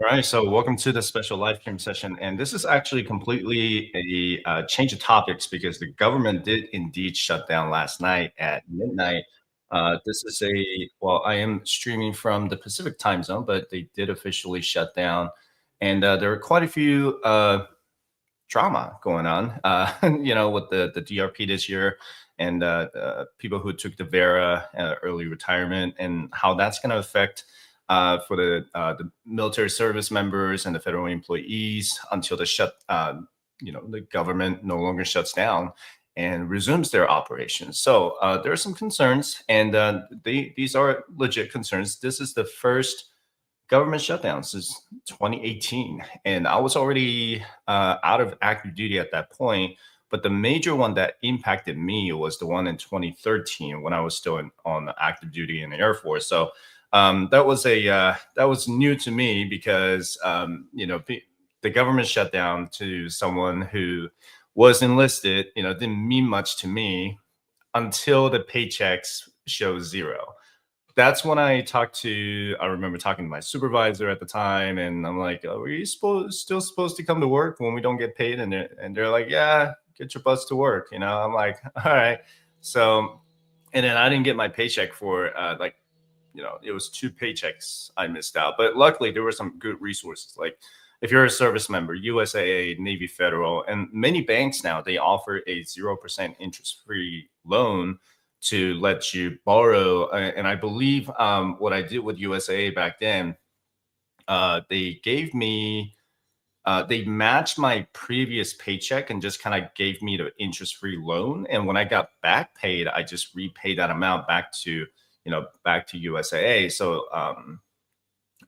right, so welcome to the special live stream session. And this is actually completely a change of topics because the government did indeed shut down last night at midnight. This is well, I am streaming from the Pacific time zone, but they did officially shut down. And there are quite a few drama going on, with the DRP this year and people who took the Vera early retirement and how that's going to affect for the military service members and the federal employees until the government no longer shuts down and resumes their operations. So there are some concerns, and these are legit concerns. This is the first government shutdown since 2018, and I was already out of active duty at that point. But the major one that impacted me was the one in 2013 when I was still on active duty in the Air Force. So that was new to me because the government shutdown to someone who was enlisted, didn't mean much to me until the paychecks show zero. That's when I remember talking to my supervisor at the time, and I'm like, "Oh, are you still supposed to come to work when we don't get paid?" And they're like, "Yeah, get your butts to work." I'm like, "All right." So, and then I didn't get my paycheck for it was two paychecks I missed out. But luckily, there were some good resources. Like if you're a service member, USAA, Navy Federal, and many banks now, they offer a 0% interest-free loan to let you borrow. And I believe what I did with USAA back then, they gave me, they matched my previous paycheck and just kind of gave me the interest-free loan. And when I got back paid, I just repaid that amount back to USAA. So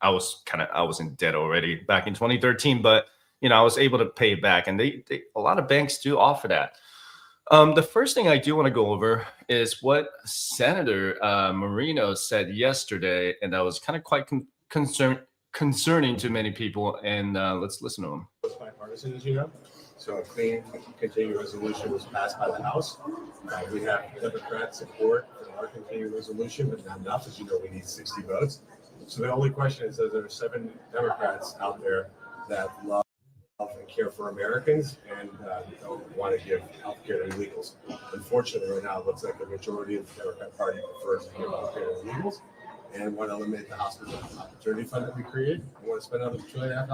I was in debt already back in 2013, but I was able to pay it back, and they a lot of banks do offer that. The first thing I do want to go over is what Senator Marino said yesterday, and that was kind of quite concerning to many people. And let's listen to him. It's bipartisan, as you know. So a clean, continuing resolution was passed by the House. We have Democrat support for our continuing resolution, but not enough. As you know, we need 60 votes. So the only question is that there are 7 Democrats out there that love and care for Americans and don't want to give health care to illegals. Unfortunately, right now, it looks like the majority of the Democrat Party prefers to give health care to illegals and want to eliminate the hospital opportunity fund that we created. We want to spend another $1.5 trillion.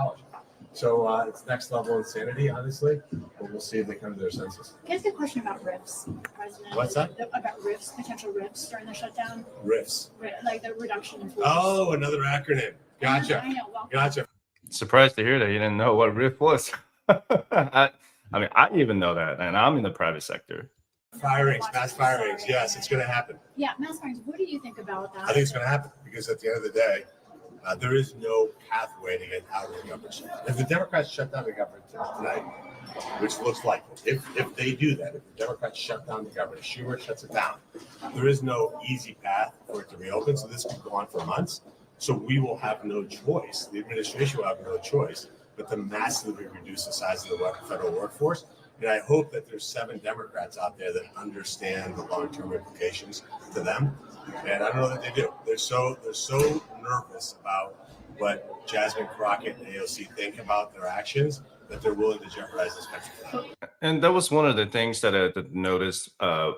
So it's next level insanity, honestly, but we'll see if they come to their senses. Can I ask a question about RIFs, President? What's that? About RIFs, potential RIFs during the shutdown? RIFs. Like the reduction in force. Oh, another acronym. Gotcha. I know. Well, Gotcha. Surprised to hear that you didn't know what RIF was. I mean, I even know that, and I'm in the private sector. Firings, mass firings. Yes, it's going to happen. Yeah, mass firings. What do you think about that? I think it's going to happen because at the end of the day, there is no pathway to get out of the government. If the Democrats shut down the government tonight, which looks likely, if they do that, if the Democrats shut down the government, Schumer shuts it down, there is no easy path for it to reopen. So this could go on for months. So we will have no choice. The administration will have no choice but to massively reduce the size of the federal workforce. And I hope that there's 7 Democrats out there that understand the long-term implications to them. And I don't know that they do. They're so nervous about what Jasmine Crockett and AOC think about their actions that they're willing to jeopardize this country for them. And that was one of the things that I noticed. The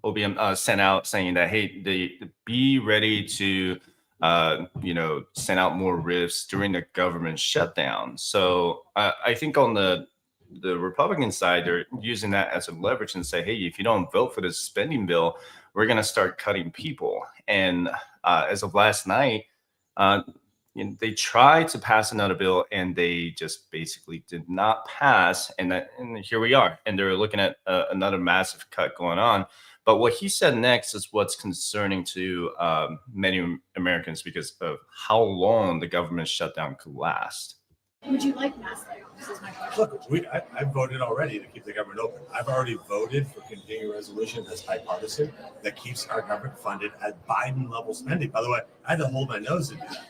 OBM sent out saying that, hey, they be ready to send out more RIFs during the government shutdown. So I think on the Republican side, they're using that as a leverage and say, hey, if you don't vote for this spending bill, we're going to start cutting people. And as of last night, they tried to pass another bill and they just basically did not pass. And here we are. And they're looking at another massive cut going on. But what he said next is what's concerning to many Americans because of how long the government shutdown could last. Would you like mass layoffs? Is my question. Look, I voted already to keep the government open. I've already voted for continuing resolution that's bipartisan that keeps our government funded at Biden-level spending. By the way, I had to hold my nose to do that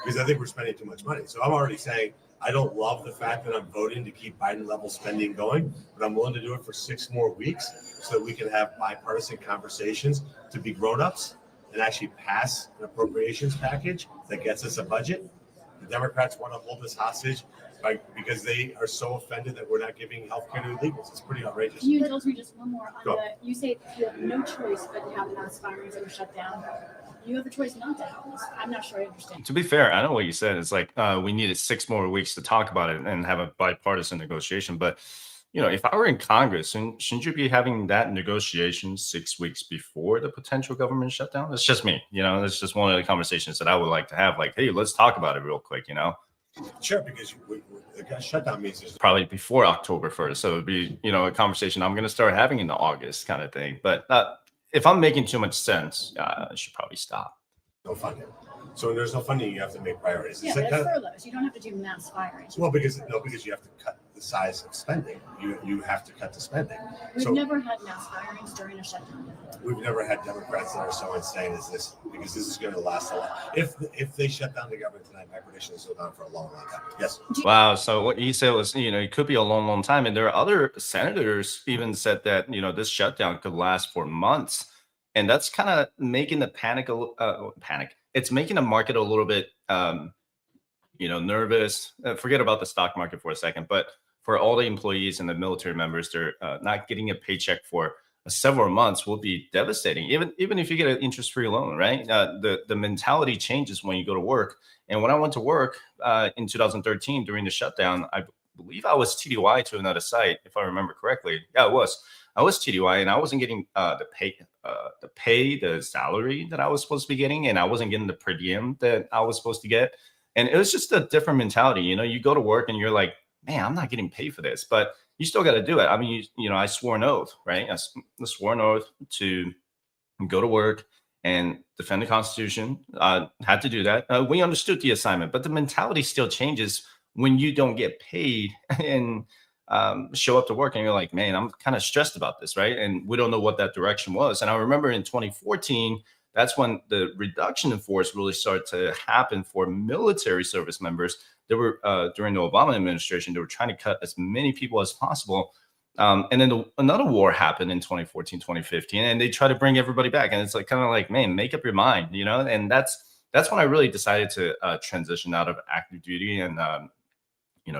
because I think we're spending too much money. So I'm already saying I don't love the fact that I'm voting to keep Biden-level spending going, but I'm willing to do it for 6 more weeks so that we can have bipartisan conversations to be grown-ups and actually pass an appropriations package that gets us a budget. The Democrats want to hold us hostage because they are so offended that we're not giving healthcare to illegals. It's pretty outrageous. Can you indulge me just one more on Go. you say you have no choice but to have mass firings or shutdown. You have a choice not to have this. I'm not sure I understand. To be fair, I know what you said. It's like we needed 6 more weeks to talk about it and have a bipartisan negotiation. But if I were in Congress, shouldn't you be having that negotiation 6 weeks before the potential government shutdown? It's just me. It's just one of the conversations that I would like to have. Like, hey, let's talk about it real quick. Sure, because the shutdown means there's Probably before October 1st. So it'd be, a conversation I'm going to start having in August kind of thing. But if I'm making too much sense, I should probably stop. no funding. So when there's no funding, you have to make priorities. Yeah, It's but like it's furloughs. You don't have to do mass firings. well, because you have to cut the size of spending. You have to cut the spending. We've So never had mass firings during a shutdown. we've never had Democrats that are so insane as this, because this is going to last a lot. If they shut down the government tonight, my prediction is go down for a long, long time. Yes. Wow. So what he said was, it could be a long, long time. And there are other senators even said that, this shutdown could last for months. And that's kind of making the panic. It's making the market a little bit, nervous. Forget about the stock market for a second. But for all the employees and the military members, they're not getting a paycheck for several months will be devastating. Even if you get an interest-free loan, right? The mentality changes when you go to work. And when I went to work in 2013 during the shutdown, I believe I was TDY to another site, if I remember correctly. Yeah, I was TDY, and I wasn't getting the salary that I was supposed to be getting, and I wasn't getting the per diem that I was supposed to get. And it was just a different mentality. You go to work and you're like, man, I'm not getting paid for this, but you still got to do it. I mean, I swore an oath, right? I swore an oath to go to work and defend the Constitution. Had to do that. We understood the assignment, but the mentality still changes when you don't get paid and show up to work and you're like, man, I'm kind of stressed about this, right? And we don't know what that direction was. And I remember in 2014, that's when the reduction in force really started to happen for military service members. There were during the Obama administration, they were trying to cut as many people as possible. And then another war happened in 2014, 2015, and they try to bring everybody back. And it's like kind of like, man, make up your mind, And that's when I really decided to transition out of active duty and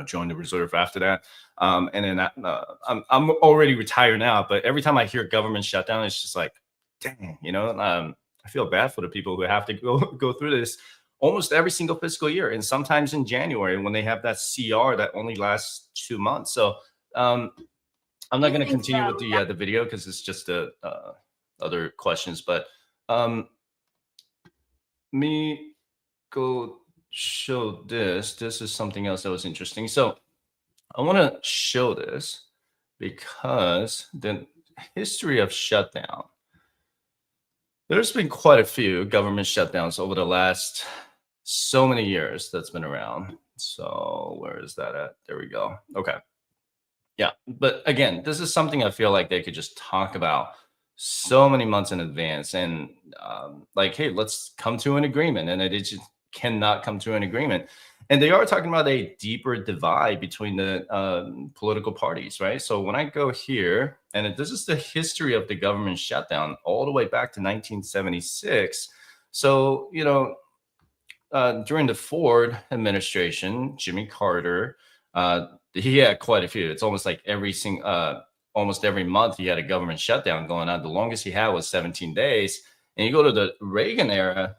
join the reserve after that. And then I'm already retired now, but every time I hear government shutdown, it's just like, dang, I feel bad for the people who have to go through this almost every single fiscal year, and sometimes in January when they have that CR that only lasts 2 months. So I'm not going to continue with the video because it's just other questions. But me go show this. This is something else that was interesting. So I want to show this because the history of shutdown. There's been quite a few government shutdowns over the last so many years that's been around. So where is that at? There we go. Okay. Yeah. But again, this is something I feel like they could just talk about so many months in advance and like, hey, let's come to an agreement. And it just cannot come to an agreement. And they are talking about a deeper divide between the political parties, right? So when I go here, and this is the history of the government shutdown all the way back to 1976. So, during the Ford administration, Jimmy Carter, he had quite a few. It's almost like almost every month he had a government shutdown going on. The longest he had was 17 days. And you go to the Reagan era,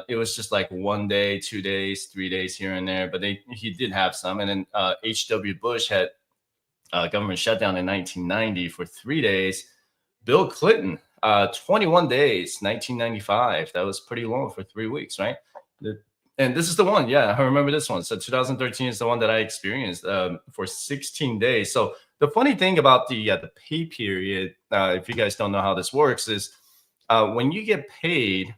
it was just like 1 day, 2 days, 3 days here and there, but he did have some. And then H.W. Bush had a government shutdown in 1990 for 3 days. Bill Clinton, 21 days, 1995. That was pretty long for 3 weeks, right? And this is the one. Yeah, I remember this one. So 2013 is the one that I experienced for 16 days. So the funny thing about the pay period, if you guys don't know how this works, is when you get paid,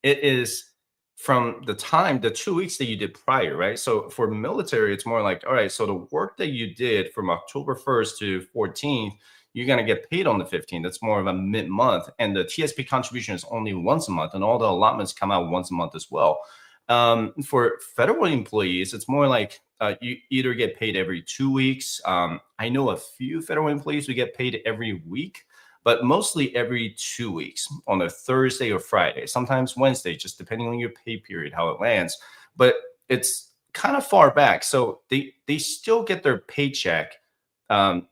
it is from the 2 weeks that you did prior, right? So for military, it's more like, all right, so the work that you did from October 1st to 14th, you're going to get paid on the 15th. That's more of a mid-month. And the TSP contribution is only once a month, and all the allotments come out once a month as well. For federal employees, it's more like you either get paid every 2 weeks. I know a few federal employees who get paid every week, but mostly every 2 weeks on a Thursday or Friday, sometimes Wednesday, just depending on your pay period, how it lands. But it's kind of far back. So they still get their paycheck,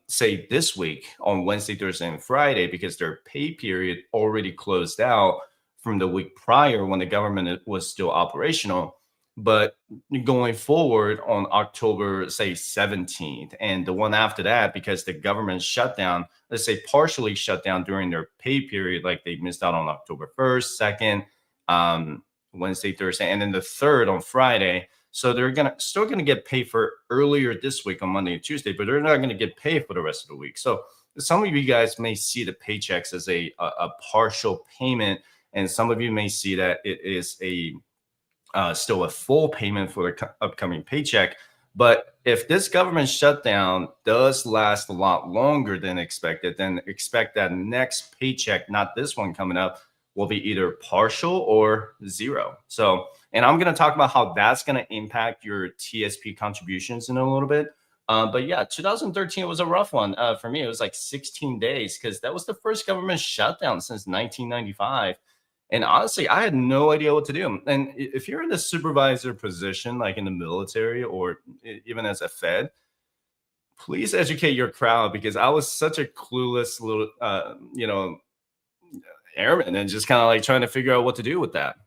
say this week on Wednesday, Thursday, and Friday, because their pay period already closed out from the week prior when the government was still operational. But going forward on October, say 17th, and the one after that, because the government shut down, let's say partially shut down during their pay period, like they missed out on October 1st, 2nd, Wednesday, Thursday, and then the 3rd on Friday. So they're still gonna get paid for earlier this week on Monday and Tuesday, but they're not gonna get paid for the rest of the week. So some of you guys may see the paychecks as a partial payment, and some of you may see that it is still a full payment for the upcoming paycheck. But if this government shutdown does last a lot longer than expected, then expect that next paycheck, not this one coming up, will be either partial or zero. So, and I'm going to talk about how that's going to impact your TSP contributions in a little bit. But yeah, 2013 was a rough one for me. It was like 16 days because that was the first government shutdown since 1995. And honestly, I had no idea what to do. And if you're in a supervisor position, like in the military or even as a Fed, please educate your crowd, because I was such a clueless little, airman, and just kind of like trying to figure out what to do with that.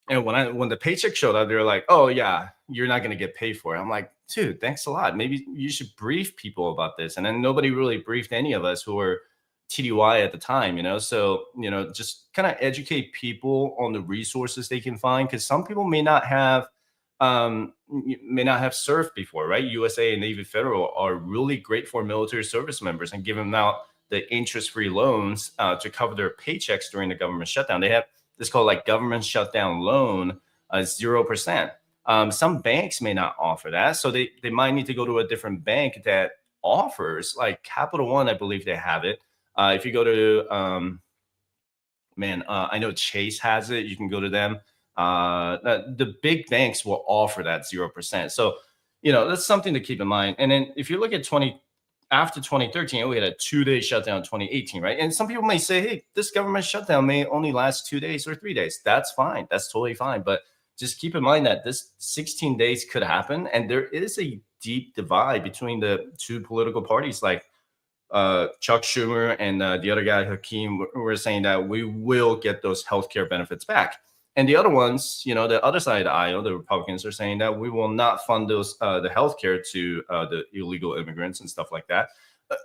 And when the paycheck showed up, they were like, "Oh yeah, you're not going to get paid for it." I'm like, "Dude, thanks a lot. Maybe you should brief people about this." And then nobody really briefed any of us who were TDY at the time, So, just kind of educate people on the resources they can find, because some people may not have served before, right? USA and Navy Federal are really great for military service members and give them out the interest-free loans to cover their paychecks during the government shutdown. They have this called like government shutdown loan, 0%. Some banks may not offer that, so they might need to go to a different bank that offers, like Capital One, I believe they have it. If you go to, I know Chase has it. You can go to them. The big banks will offer that 0%. So, that's something to keep in mind. And then if you look at after 2013, we had a 2-day shutdown in 2018, right? And some people may say, hey, this government shutdown may only last 2 days or 3 days. That's fine. That's totally fine. But just keep in mind that this 16 days could happen. And there is a deep divide between the two political parties, like Chuck Schumer and the other guy, Hakeem, were saying that we will get those healthcare benefits back. And the other ones, the other side of the aisle, the Republicans, are saying that we will not fund those the healthcare to the illegal immigrants and stuff like that.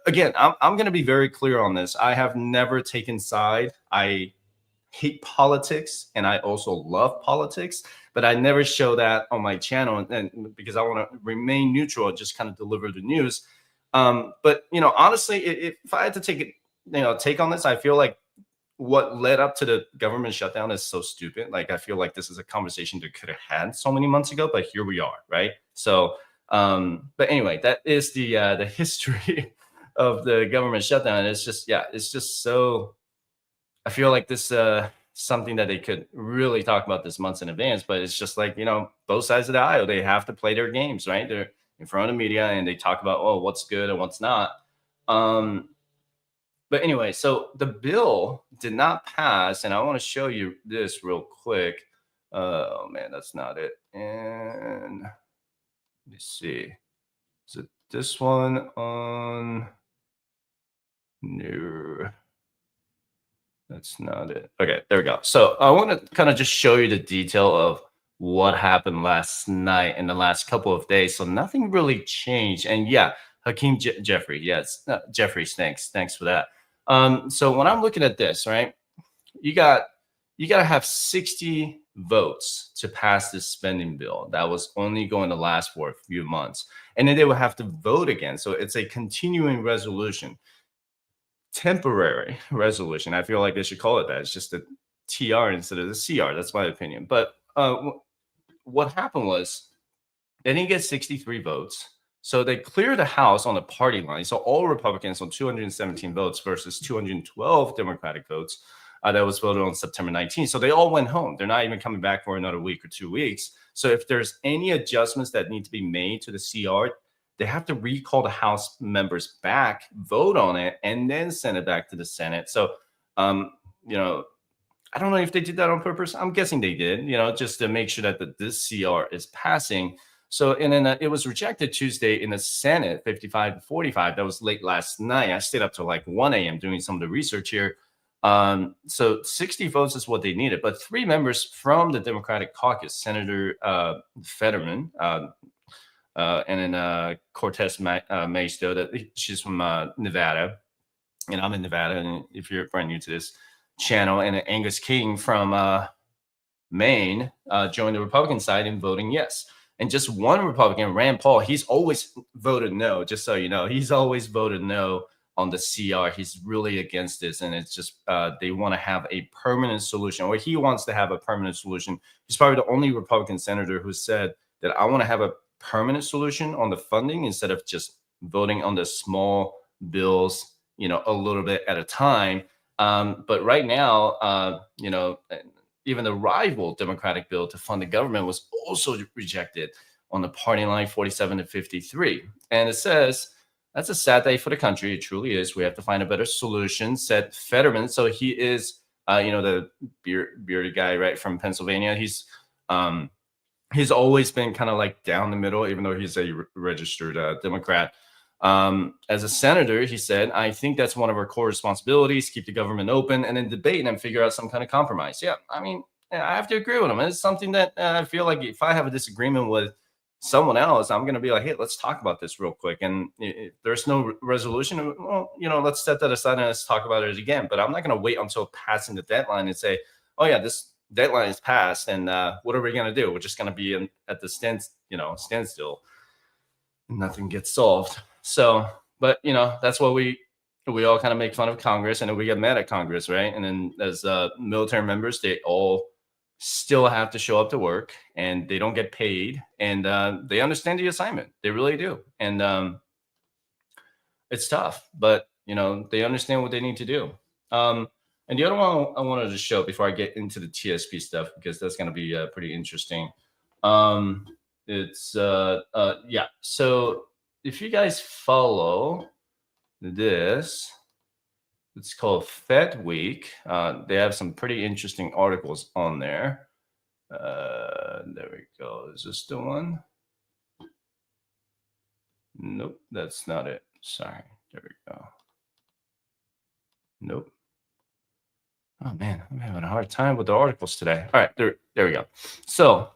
Again, I'm going to be very clear on this. I have never taken side. I hate politics, and I also love politics, but I never show that on my channel, and because I want to remain neutral and just kind of deliver the news. But honestly, if I had to take on this, I feel like what led up to the government shutdown is so stupid. Like, I feel like this is a conversation that could have had so many months ago, but here we are, right? So, but anyway, that is the history of the government shutdown. And it's just so. I feel like this something that they could really talk about this months in advance, but it's just like, both sides of the aisle, they have to play their games, right? They're in front of the media and they talk about, what's good and what's not. But anyway, so the bill did not pass, and I want to show you this real quick. Oh man, that's not it. And let me see. Is it this one on? No, that's not it. Okay, there we go. So I want to kind of just show you the detail of what happened last night and the last couple of days. So nothing really changed. And yeah, Hakeem Jeffrey, yes, Jeffries, thanks for that. So when I'm looking at this, right, you got to have 60 votes to pass this spending bill that was only going to last for a few months, and then they would have to vote again. So it's a continuing resolution, temporary resolution. I feel like they should call it that. It's just a TR instead of the CR. That's my opinion. But what happened was they didn't get 63 votes. So they cleared the House on a party line. So all Republicans on 217 votes versus 212 Democratic votes that was voted on September 19th. So they all went home. They're not even coming back for another week or 2 weeks. So if there's any adjustments that need to be made to the CR, they have to recall the House members back, vote on it, and then send it back to the Senate. So, you know, I don't know if they did that on purpose. I'm guessing they did, just to make sure that this CR is passing. So, and then it was rejected Tuesday in the Senate, 55-45. That was late last night. I stayed up till like 1 a.m. doing some of the research here. So 60 votes is what they needed, but 3 members from the Democratic caucus, Senator Fetterman, and then Cortez Masto, that she's from Nevada, and I'm in Nevada. And if you're brand new to this channel, and Angus King from Maine joined the Republican side in voting yes. And just one Republican, Rand Paul, he's always voted no, just so you know. He's always voted no on the CR. He's really against this. And it's just they want to have a permanent solution, or he wants to have a permanent solution. He's probably the only Republican senator who said that I want to have a permanent solution on the funding instead of just voting on the small bills, a little bit at a time. But right now, even the rival Democratic bill to fund the government was also rejected on the party line, 47-53. And it says, that's a sad day for the country. It truly is. We have to find a better solution, said Fetterman. So he is, the bearded guy, right, from Pennsylvania. He's always been kind of like down the middle, even though he's a registered Democrat. As a senator, he said, I think that's one of our core responsibilities, keep the government open and then debate and figure out some kind of compromise. Yeah, I mean, I have to agree with him. It's something that I feel like if I have a disagreement with someone else, I'm going to be like, hey, let's talk about this real quick. And if there's no resolution, well, let's set that aside and let's talk about it again. But I'm not going to wait until passing the deadline and say, oh, yeah, this deadline is passed. And what are we going to do? We're just going to be at the standstill. Nothing gets solved. So, but that's what we all kind of make fun of Congress, and then we get mad at Congress, right? And then as military members, they all still have to show up to work, and they don't get paid, and they understand the assignment. They really do, and it's tough, but they understand what they need to do. And the other one I wanted to show before I get into the TSP stuff, because that's going to be pretty interesting. It's yeah. So if you guys follow this, it's called Fed Week. They have some pretty interesting articles on there. There we go. Is this the one? Nope, that's not it. Sorry. There we go. Nope. Oh man, I'm having a hard time with the articles today. All right, there we go. So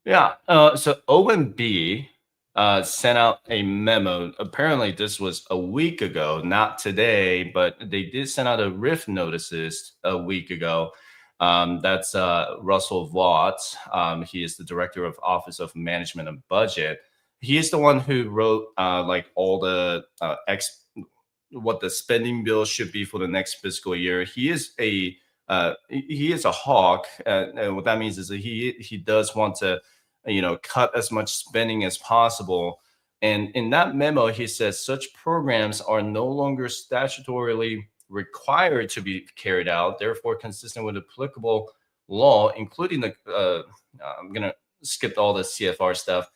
yeah, so OMB sent out a memo. Apparently, this was a week ago, not today, but they did send out a RIF notices a week ago. That's Russell Vaught. He is the director of Office of Management and Budget. He is the one who wrote like all the what the spending bill should be for the next fiscal year. He is a hawk, and what that means is that he does want to cut as much spending as possible. And in that memo, he says such programs are no longer statutorily required to be carried out, therefore consistent with applicable law, including the, I'm going to skip all the CFR stuff.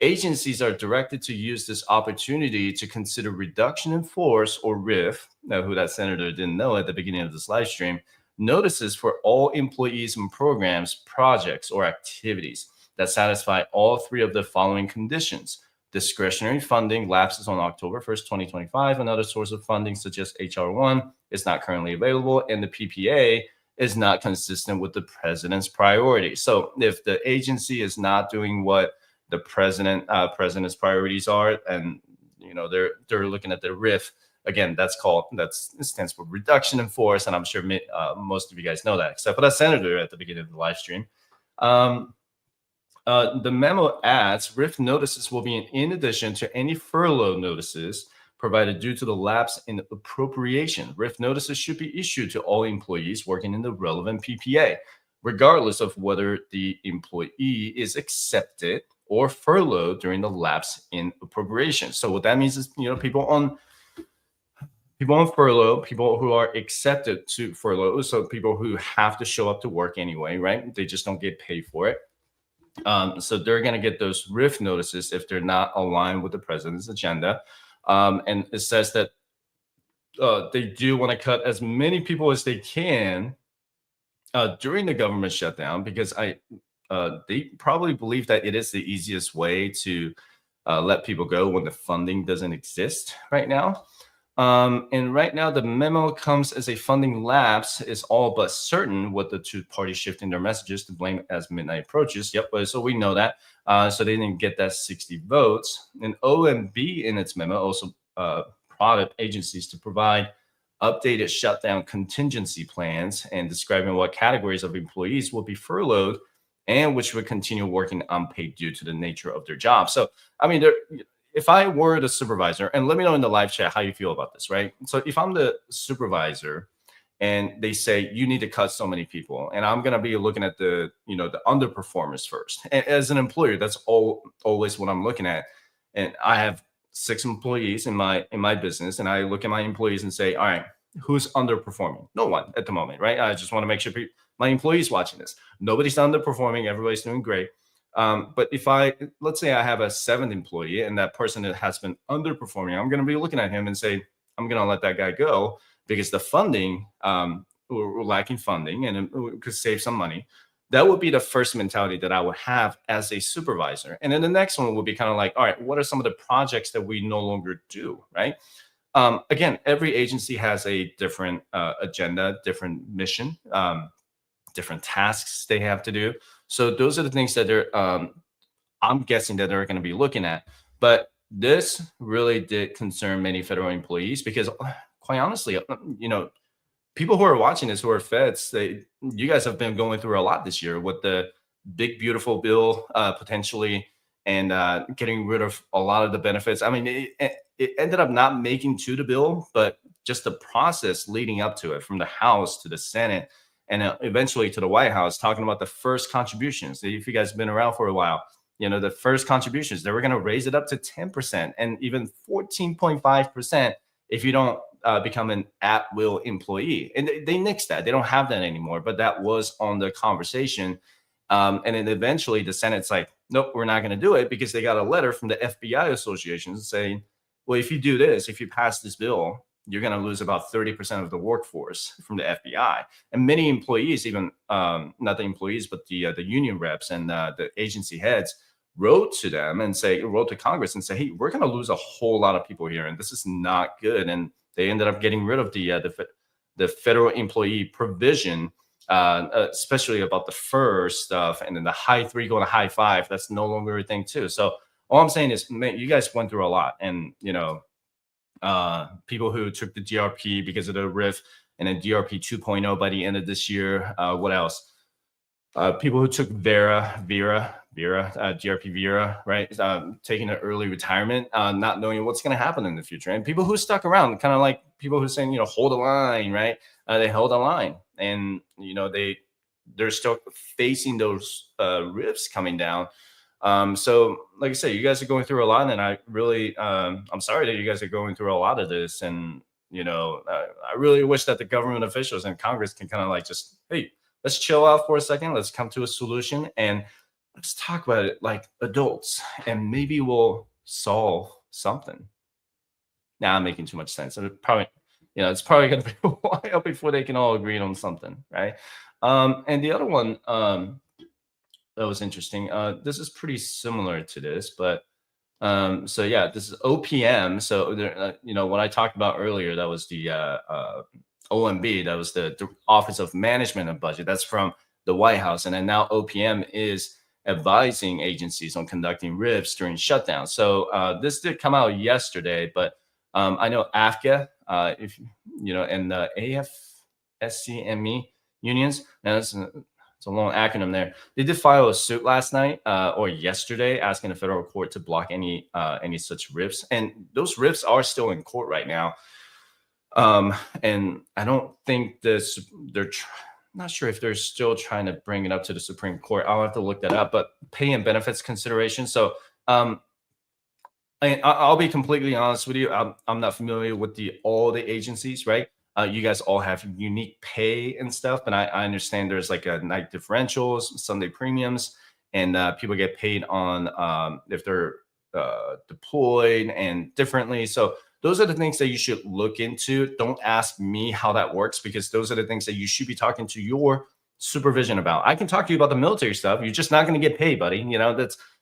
Agencies are directed to use this opportunity to consider reduction in force, or RIF, who that senator didn't know at the beginning of this live stream, notices for all employees and programs, projects, or activities that satisfy all 3 of the following conditions. Discretionary funding lapses on October 1st, 2025. Another source of funding, such as HR1, is not currently available, and the PPA is not consistent with the president's priorities. So if the agency is not doing what the president's priorities are, and they're looking at the RIF, again, that stands for reduction in force, and I'm sure most of you guys know that, except for that senator at the beginning of the live stream. The memo adds, RIF notices will be in addition to any furlough notices provided due to the lapse in appropriation. RIF notices should be issued to all employees working in the relevant PPA, regardless of whether the employee is accepted or furloughed during the lapse in appropriation. So what that means is, people on furlough, people who are accepted to furlough, so people who have to show up to work anyway, right? They just don't get paid for it. So they're going to get those RIF notices if they're not aligned with the president's agenda. And it says that they do want to cut as many people as they can during the government shutdown, because they probably believe that it is the easiest way to let people go when the funding doesn't exist right now. And right now, the memo comes as a funding lapse is all but certain, with the two parties shifting their messages to blame as midnight approaches. Yep, so we know that. So they didn't get that 60 votes. And OMB in its memo also prodded agencies to provide updated shutdown contingency plans and describing what categories of employees will be furloughed and which would continue working unpaid due to the nature of their job. So, I mean, if I were the supervisor, and let me know in the live chat how you feel about this, right? So if I'm the supervisor and they say you need to cut so many people, and I'm going to be looking at the underperformers first. And as an employer, that's always what I'm looking at. And I have 6 employees in my business, and I look at my employees and say, all right, who's underperforming? No one at the moment, right? I just want to make sure my employees watching this, nobody's underperforming, everybody's doing great. But if let's say I have a 7th employee and that person that has been underperforming, I'm going to be looking at him and say, I'm going to let that guy go because the funding, we're lacking funding, and it could save some money. That would be the first mentality that I would have as a supervisor. And then the next one would be kind of like, all right, what are some of the projects that we no longer do, right? Again, every agency has a different agenda, different mission, different tasks they have to do. So those are the things that I'm guessing that they're going to be looking at. But this really did concern many federal employees because, quite honestly, people who are watching this, who are feds, you guys have been going through a lot this year with the big, beautiful bill potentially, and getting rid of a lot of the benefits. I mean, it ended up not making to the bill, but just the process leading up to it, from the House to the Senate, and eventually to the White House, talking about the first contributions. If you guys have been around for a while, the first contributions, they were going to raise it up to 10% and even 14.5% if you don't become an at-will employee. And they nixed that. They don't have that anymore, but that was on the conversation. And then eventually the Senate's like, nope, we're not going to do it, because they got a letter from the FBI Association saying, well, if you do this, if you pass this bill, you're going to lose about 30% of the workforce from the FBI. And many employees, even not the employees, but the union reps and the agency heads, wrote to Congress and say, hey, we're going to lose a whole lot of people here, and this is not good. And they ended up getting rid of the federal employee provision, especially about the first stuff, and then the high 3 going to high 5. That's no longer a thing too. So all I'm saying is, man, you guys went through a lot, and people who took the DRP because of the RIF, and then DRP 2.0 by the end of this year. What else? People who took DRP Vera, right? Taking an early retirement, not knowing what's going to happen in the future. And people who stuck around, kind of like people who saying, hold the line, right? They held the line, and, they're still facing those rifts coming down. So like I said, you guys are going through a lot, and I really, I'm sorry that you guys are going through a lot of this. And, I really wish that the government officials and Congress can kind of like just, hey, let's chill out for a second. Let's come to a solution and let's talk about it like adults, and maybe we'll solve something. Now I'm making too much sense. It's probably going to be a while before they can all agree on something, right? And the other one that was interesting. This is pretty similar to this, but so yeah, this is OPM. So there, what I talked about earlier, that was the OMB, that was the Office of Management and Budget. That's from the White House. And then now OPM is advising agencies on conducting RIFs during shutdown. So this did come out yesterday, but I know AFCA, and the AFSCME unions, now it's a long acronym there. They did file a suit last night or yesterday, asking the federal court to block any such RIFs. And those RIFs are still in court right now. And I don't think not sure if they're still trying to bring it up to the Supreme Court. I'll have to look that up, but pay and benefits consideration. So I'll be completely honest with you. I'm not familiar with all the agencies, right? You guys all have unique pay and stuff, but I understand there's like a night differentials, Sunday premiums, and people get paid on if they're deployed and differently. So those are the things that you should look into. Don't ask me how that works, because those are the things that you should be talking to your supervision about. I can talk to you about the military stuff. You're just not going to get paid, buddy.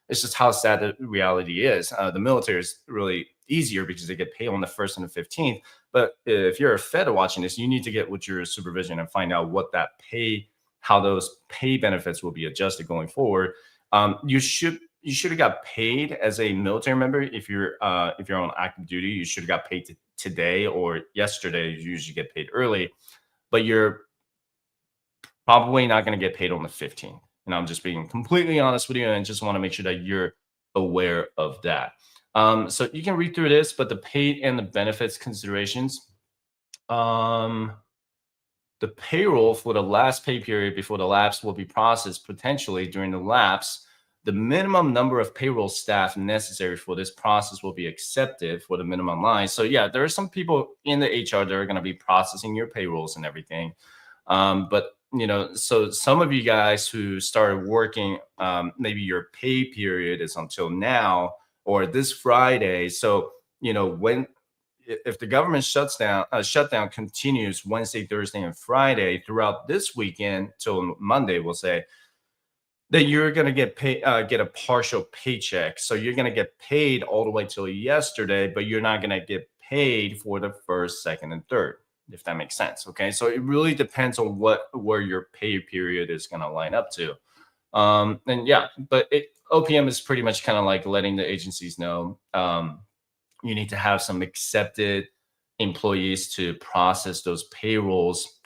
It's just how sad the reality is. The military is really easier because they get paid on the 1st and the 15th. But if you're a Fed watching this, you need to get with your supervision and find out what that pay, how those pay benefits will be adjusted going forward. You should have got paid as a military member if you're on active duty. You should have got paid today or yesterday. You usually get paid early, but you're probably not going to get paid on the 15th. And I'm just being completely honest with you, and just want to make sure that you're aware of that. So you can read through this, but the paid and the benefits considerations. The payroll for the last pay period before the lapse will be processed potentially during the lapse. The minimum number of payroll staff necessary for this process will be accepted for the minimum line. So yeah, there are some people in the HR that are going to be processing your payrolls and everything. But so some of you guys who started working, maybe your pay period is until now or this Friday. So, if the government shutdown continues Wednesday, Thursday, and Friday throughout this weekend till Monday, we'll say, that you're going to get a partial paycheck. So you're going to get paid all the way till yesterday, but you're not going to get paid for the 1st, 2nd, and 3rd. If that makes sense. Okay. So it really depends on where your pay period is going to line up to. And yeah, but OPM is pretty much kind of like letting the agencies know you need to have some accepted employees to process those payrolls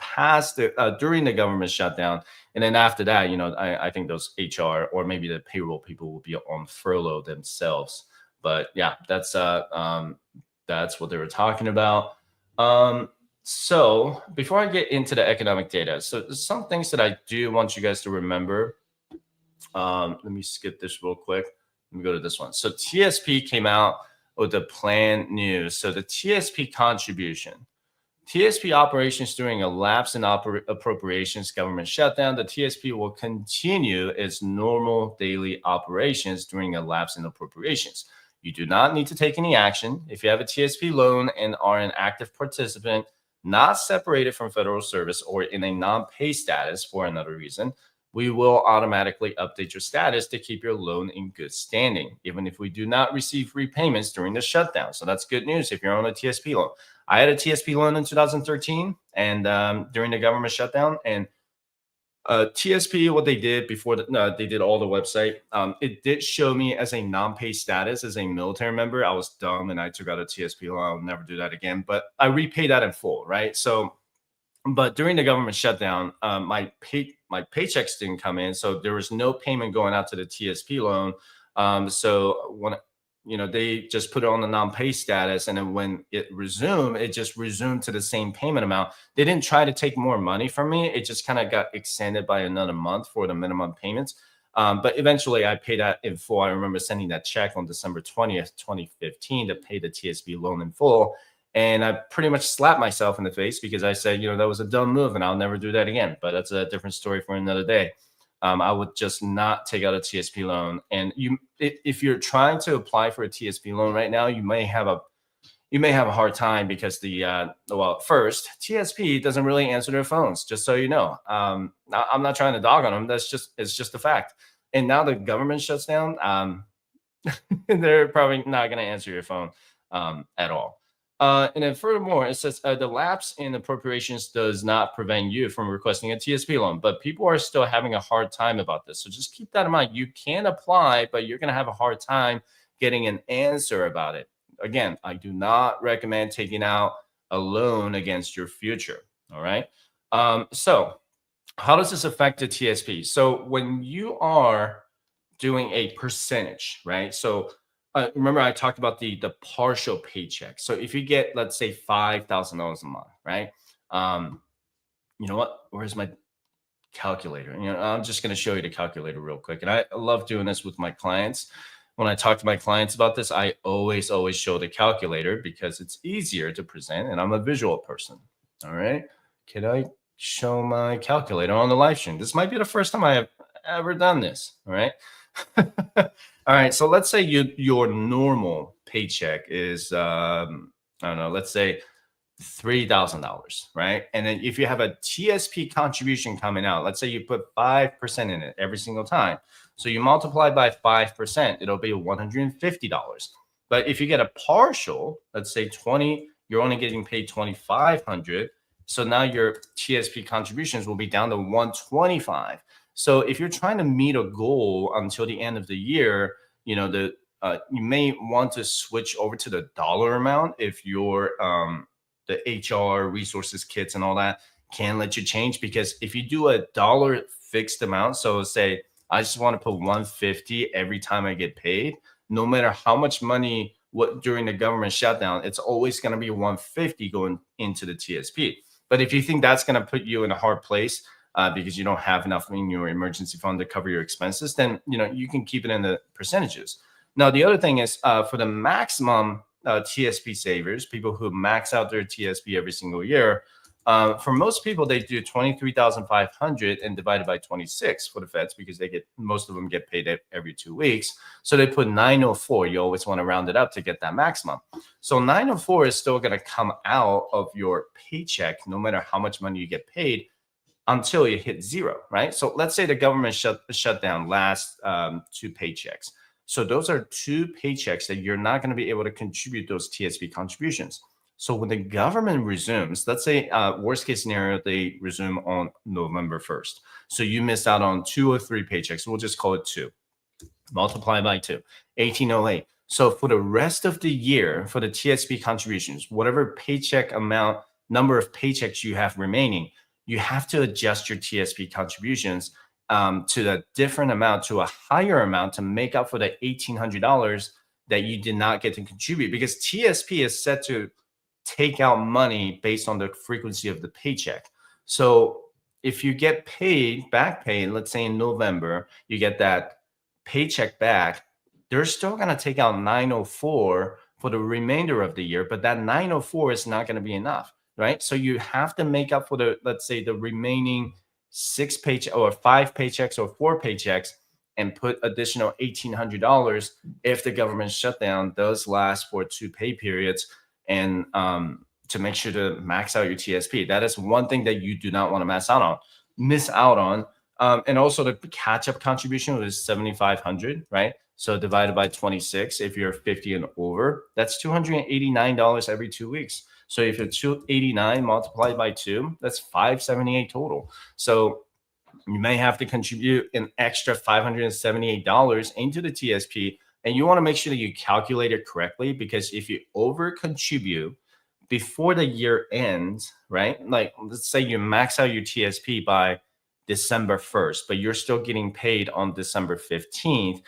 during the government shutdown. And then after that, I think those HR or maybe the payroll people will be on furlough themselves. But yeah, that's what they were talking about. So before I get into the economic data, so there's some things that I do want you guys to remember. Let me skip this real quick. Let me go to this one. So TSP came out with the planned news. So the TSP contribution. TSP operations during a lapse in appropriations government shutdown. The TSP will continue its normal daily operations during a lapse in appropriations. You do not need to take any action. If you have a TSP loan and are an active participant, not separated from federal service or in a non-pay status for another reason, we will automatically update your status to keep your loan in good standing, even if we do not receive repayments during the shutdown. So that's good news if you're on a TSP loan. I had a TSP loan in 2013 and during the government shutdown, and TSP, what they did before they did all the website, it did show me as a non-pay status as a military member. I was dumb and I took out a TSP loan. I'll never do that again, but I repaid that in full, right? So, but during the government shutdown, my paychecks didn't come in, so there was no payment going out to the TSP loan. So when they just put it on the non-pay status, and then when it resumed, it just resumed to the same payment amount. They didn't try to take more money from me. It just kind of got extended by another month for the minimum payments. But eventually I paid that in full. I remember sending that check on December 20th, 2015 to pay the TSP loan in full. And I pretty much slapped myself in the face because I said, that was a dumb move and I'll never do that again. But that's a different story for another day. I would just not take out a TSP loan. And if you're trying to apply for a TSP loan right now, you may have a hard time because first, TSP doesn't really answer their phones, just so you know. I'm not trying to dog on them. It's just a fact. And now the government shuts down. They're probably not going to answer your phone at all. And then furthermore, it says the lapse in appropriations does not prevent you from requesting a TSP loan, but people are still having a hard time about this. So just keep that in mind. You can apply, but you're going to have a hard time getting an answer about it. Again, I do not recommend taking out a loan against your future. All right. So how does this affect the TSP? So when you are doing a percentage, right? So remember I talked about the partial paycheck. So if you get, let's say, $5,000 a month, right? You know what? Where's my calculator? I'm just going to show you the calculator real quick. And I love doing this with my clients. When I talk to my clients about this, I always show the calculator because it's easier to present and I'm a visual person. All right. Can I show my calculator on the live stream? This might be the first time I have ever done this. All right. All right. So let's say your normal paycheck is I don't know, let's say $3,000, right? And then if you have a TSP contribution coming out, let's say you put 5% in it every single time. So you multiply by 5%, it'll be $150. But if you get a partial, let's say 20, you're only getting paid 2,500. So now your TSP contributions will be down to 125. So if you're trying to meet a goal until the end of the year, you know, you may want to switch over to the dollar amount if you're the HR resources kits and all that can let you change, because if you do a dollar fixed amount, so say I just want to put 150 every time I get paid, no matter how much money what during the government shutdown, it's always going to be 150 going into the TSP. But if you think that's going to put you in a hard place because you don't have enough in your emergency fund to cover your expenses, then you can keep it in the percentages. Now the other thing is for the maximum TSP savers, people who max out their TSP every single year. For most people, they do 23,500 and divided by 26 for the feds, because most of them get paid every 2 weeks. So they put 904. You always want to round it up to get that maximum. So 904 is still going to come out of your paycheck, no matter how much money you get paid, until you hit zero, right? So let's say the government shutdown last 2 paychecks. So those are 2 paychecks that you're not going to be able to contribute those TSP contributions. So when the government resumes, let's say worst case scenario, they resume on November 1st. So you missed out on 2 or 3 paychecks. We'll just call it 2. Multiply by 2, 1808. So for the rest of the year, for the TSP contributions, whatever paycheck amount, number of paychecks you have remaining, you have to adjust your TSP contributions to a different amount, to a higher amount, to make up for the $1,800 that you did not get to contribute, because TSP is set to take out money based on the frequency of the paycheck. So if you get back pay, let's say in November, you get that paycheck back, they're still going to take out 904 for the remainder of the year, but that 904 is not going to be enough, right? So you have to make up for the, let's say, the remaining 6 paychecks or 5 paychecks or 4 paychecks, and put additional $1,800 if the government shutdown does last for 2 pay periods, and to make sure to max out your TSP. That is one thing that you do not want to miss out on. And also the catch-up contribution was 7,500, right? So divided by 26, if you're 50 and over, that's $289 every 2 weeks. So if it's 289 multiplied by 2, that's 578 total. So you may have to contribute an extra $578 into the TSP, and you want to make sure that you calculate it correctly, because if you over contribute before the year ends, right? Like let's say you max out your TSP by December 1st, but you're still getting paid on December 15th,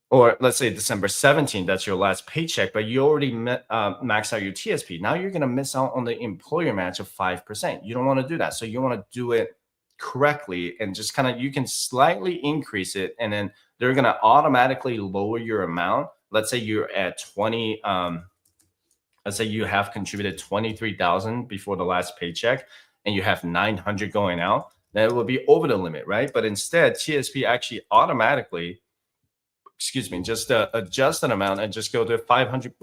or let's say December 17th, that's your last paycheck, but you already maxed out your TSP. Now you're going to miss out on the employer match of 5%. You don't want to do that. So you want to do it correctly, and just kind of, you can slightly increase it, and then they're going to automatically lower your amount. Let's say you're at 20, let's say you have contributed 23,000 before the last paycheck, and you have 900 going out, then it will be over the limit, right? But instead, TSP actually automatically, just adjust an amount and just go to 500,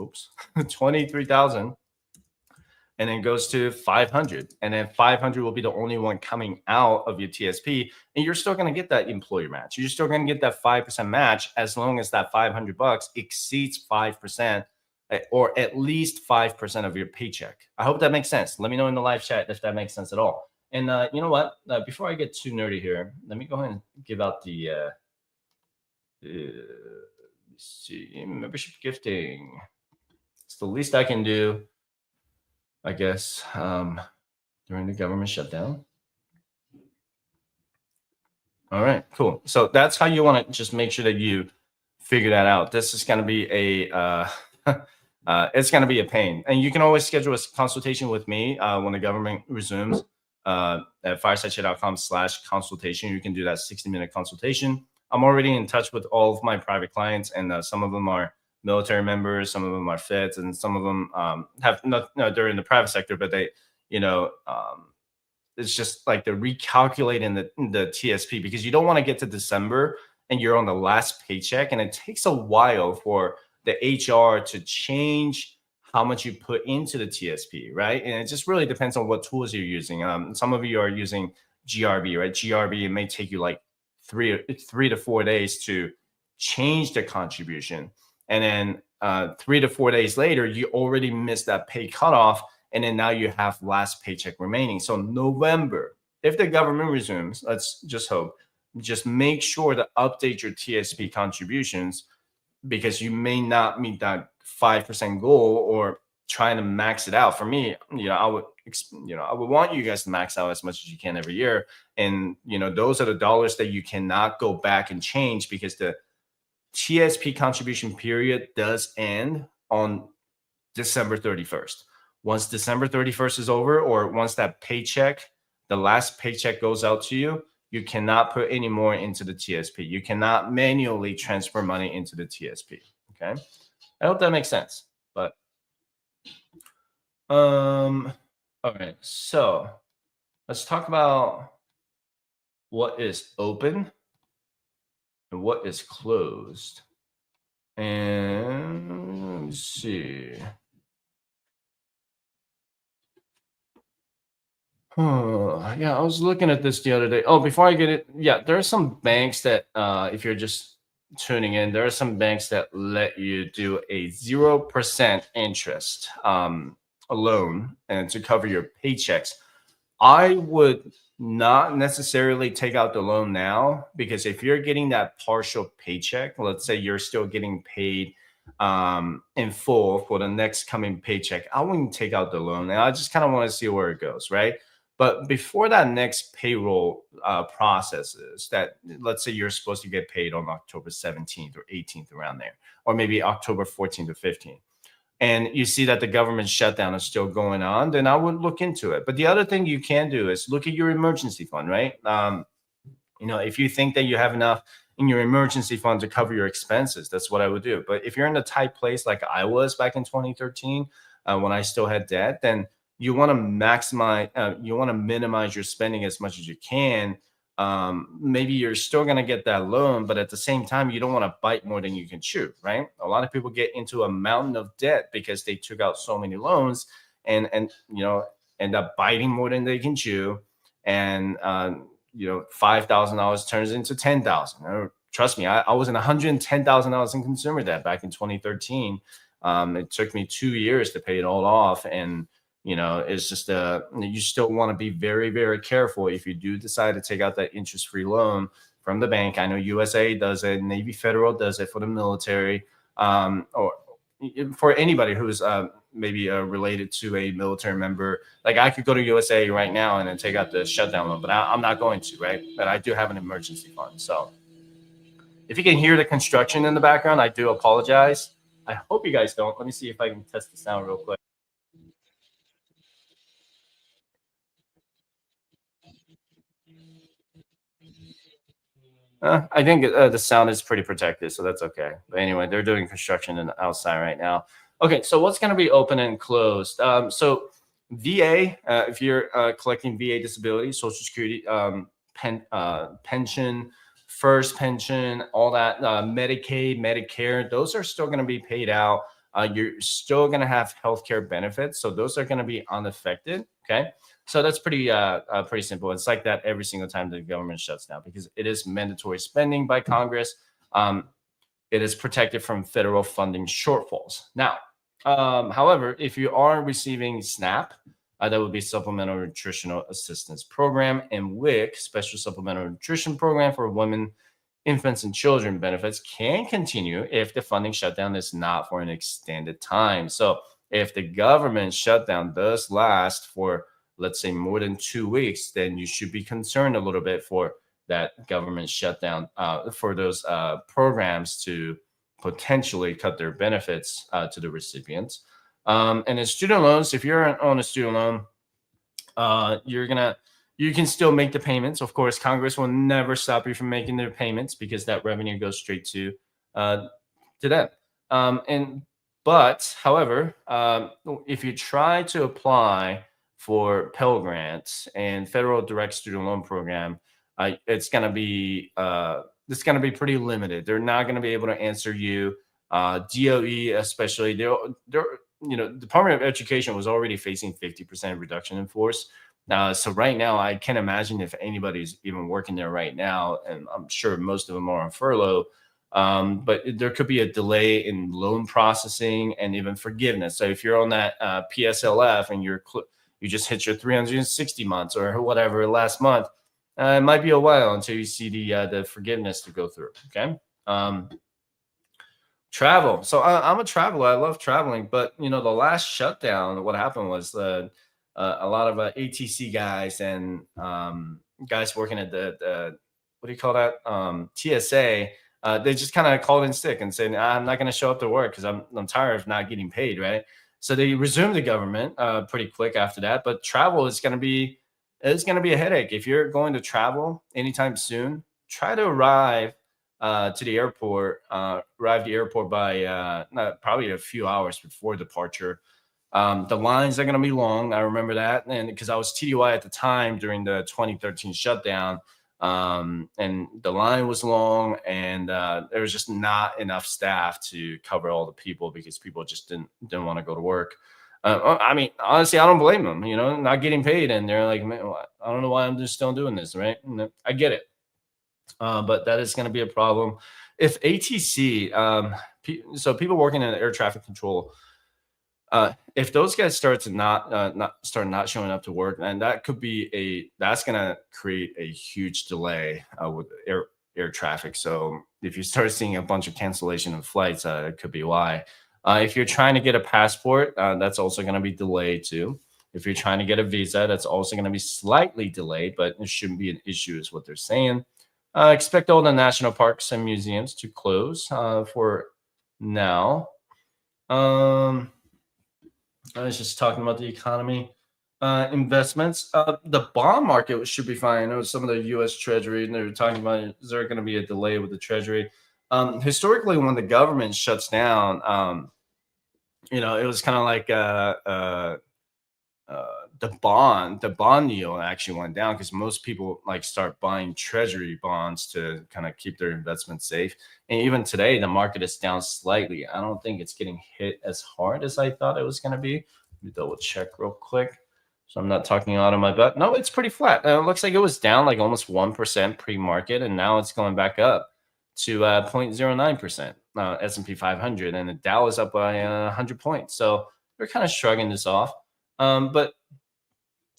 23,000, and then goes to 500. And then 500 will be the only one coming out of your TSP. And you're still going to get that employer match. You're still going to get that 5% match, as long as that $500 exceeds 5%, or at least 5% of your paycheck. I hope that makes sense. Let me know in the live chat if that makes sense at all. And you know what? Before I get too nerdy here, let me go ahead and give out the let's see, membership gifting. It's the least I can do, I guess, during the government shutdown. All right, cool. So that's how you want to just make sure that you figure that out. This is going to be a it's going to be a pain, and you can always schedule a consultation with me when the government resumes at firesidechat.com/consultation. You can do that 60-minute consultation. I'm already in touch with all of my private clients, and some of them are military members, some of them are feds, and some of them they're in the private sector, but they, it's just like they're recalculating the TSP, because you don't want to get to December and you're on the last paycheck, and it takes a while for the HR to change how much you put into the TSP, right? And it just really depends on what tools you're using. Some of you are using GRB, right? GRB, it may take you like three to 4 days to change the contribution, and then 3 to 4 days later, you already missed that pay cutoff, and then now you have last paycheck remaining. So November, if the government resumes, let's just hope, just make sure to update your TSP contributions, because you may not meet that 5% goal, or trying to max it out. For me, I would want you guys to max out as much as you can every year. And, those are the dollars that you cannot go back and change, because the TSP contribution period does end on December 31st. Once December 31st is over, or once that paycheck, the last paycheck goes out to you, you cannot put any more into the TSP. You cannot manually transfer money into the TSP. Okay. I hope that makes sense. But all right. So let's talk about what is open and what is closed. And let me see. Yeah, I was looking at this the other day. Oh, before I get it, yeah, there are some banks that, if you're just tuning in, there are some banks that let you do a 0% interest loan, and to cover your paychecks. I would not necessarily take out the loan now, because if you're getting that partial paycheck, let's say you're still getting paid in full for the next coming paycheck, I wouldn't take out the loan. And I just kind of want to see where it goes, right? But before that next payroll processes, that, let's say you're supposed to get paid on October 17th or 18th, around there, or maybe October 14th or 15th, and you see that the government shutdown is still going on, then I would look into it. But the other thing you can do is look at your emergency fund, right? If you think that you have enough in your emergency fund to cover your expenses, that's what I would do. But if you're in a tight place like I was back in 2013, when I still had debt, then you want to minimize your spending as much as you can. Maybe you're still going to get that loan, but at the same time, you don't want to bite more than you can chew, right? A lot of people get into a mountain of debt because they took out so many loans, and end up biting more than they can chew. And, $5,000 turns into $10,000. Trust me, I was in $110,000 in consumer debt back in 2013. It took me 2 years to pay it all off. And, it's just you still want to be very, very careful if you do decide to take out that interest-free loan from the bank. I know USA does it, Navy Federal does it for the military, or for anybody who's maybe related to a military member. Like, I could go to USA right now and then take out the shutdown loan, but I'm not going to, right? But I do have an emergency fund. So if you can hear the construction in the background, I do apologize. I hope you guys don't. Let me see if I can test the sound real quick. I think the sound is pretty protected, so that's okay. But anyway, they're doing construction outside right now. Okay, so what's going to be open and closed? So VA, if you're collecting VA disability, Social Security, pension, first pension, all that, Medicaid, Medicare, those are still going to be paid out. You're still going to have healthcare benefits, so those are going to be unaffected. Okay. So that's pretty simple. It's like that every single time the government shuts down, because it is mandatory spending by Congress. It is protected from federal funding shortfalls. Now, however, if you are receiving SNAP, that would be Supplemental Nutritional Assistance Program, and WIC, Special Supplemental Nutrition Program for Women, Infants, and Children benefits can continue if the funding shutdown is not for an extended time. So if the government shutdown does last for, let's say, more than 2 weeks, then you should be concerned a little bit for that government shutdown, for those programs to potentially cut their benefits to the recipients. And in student loans, if you're on a student loan, you can still make the payments. Of course, Congress will never stop you from making their payments, because that revenue goes straight to them. However, if you try to apply for Pell Grants and federal direct student loan program, it's going to be pretty limited. They're not going to be able to answer you. DOE especially, they're Department of Education was already facing 50% reduction in force. So right now, I can't imagine if anybody's even working there right now, and I'm sure most of them are on furlough. But there could be a delay in loan processing and even forgiveness. So if you're on that PSLF and you just hit your 360 months or whatever last month, it might be a while until you see the forgiveness to go through. Okay. Travel. So I'm a traveler. I love traveling, but the last shutdown, what happened was a lot of ATC guys and guys working at the what do you call that, TSA. They just kind of called in sick and said, I'm not going to show up to work because I'm tired of not getting paid, right? So they resumed the government pretty quick after that. But travel is going to be a headache. If you're going to travel anytime soon, try to arrive to the airport, by probably a few hours before departure. The lines are going to be long. I remember that. And because I was TDY at the time during the 2013 shutdown, and the line was long, and there was just not enough staff to cover all the people because people just didn't want to go to work. I mean, honestly, I don't blame them, not getting paid. And they're like, man, I don't know why I'm just still doing this, right? And I get it. But that is going to be a problem. If ATC, so people working in air traffic control, if those guys start not showing up to work, and that's going to create a huge delay with air traffic. So if you start seeing a bunch of cancellation of flights, it could be why. If you're trying to get a passport, that's also going to be delayed too. If you're trying to get a visa, that's also going to be slightly delayed, but it shouldn't be an issue, is what they're saying. Expect all the national parks and museums to close for now. I was just talking about the economy. Investments. The bond market should be fine. I know some of the U.S. Treasury, and they were talking about, is there going to be a delay with the Treasury? Historically, when the government shuts down, it was kind of like the bond yield actually went down because most people start buying treasury bonds to kind of keep their investment safe. And even today, the market is down slightly. I don't think it's getting hit as hard as I thought it was going to be. Let me double check real quick. So I'm not talking out of my butt. No, it's pretty flat. It looks like it was down like almost 1% pre-market, and now it's going back up to 0.09%. S&P 500, and the Dow is up by 100 points. So they're kind of shrugging this off. But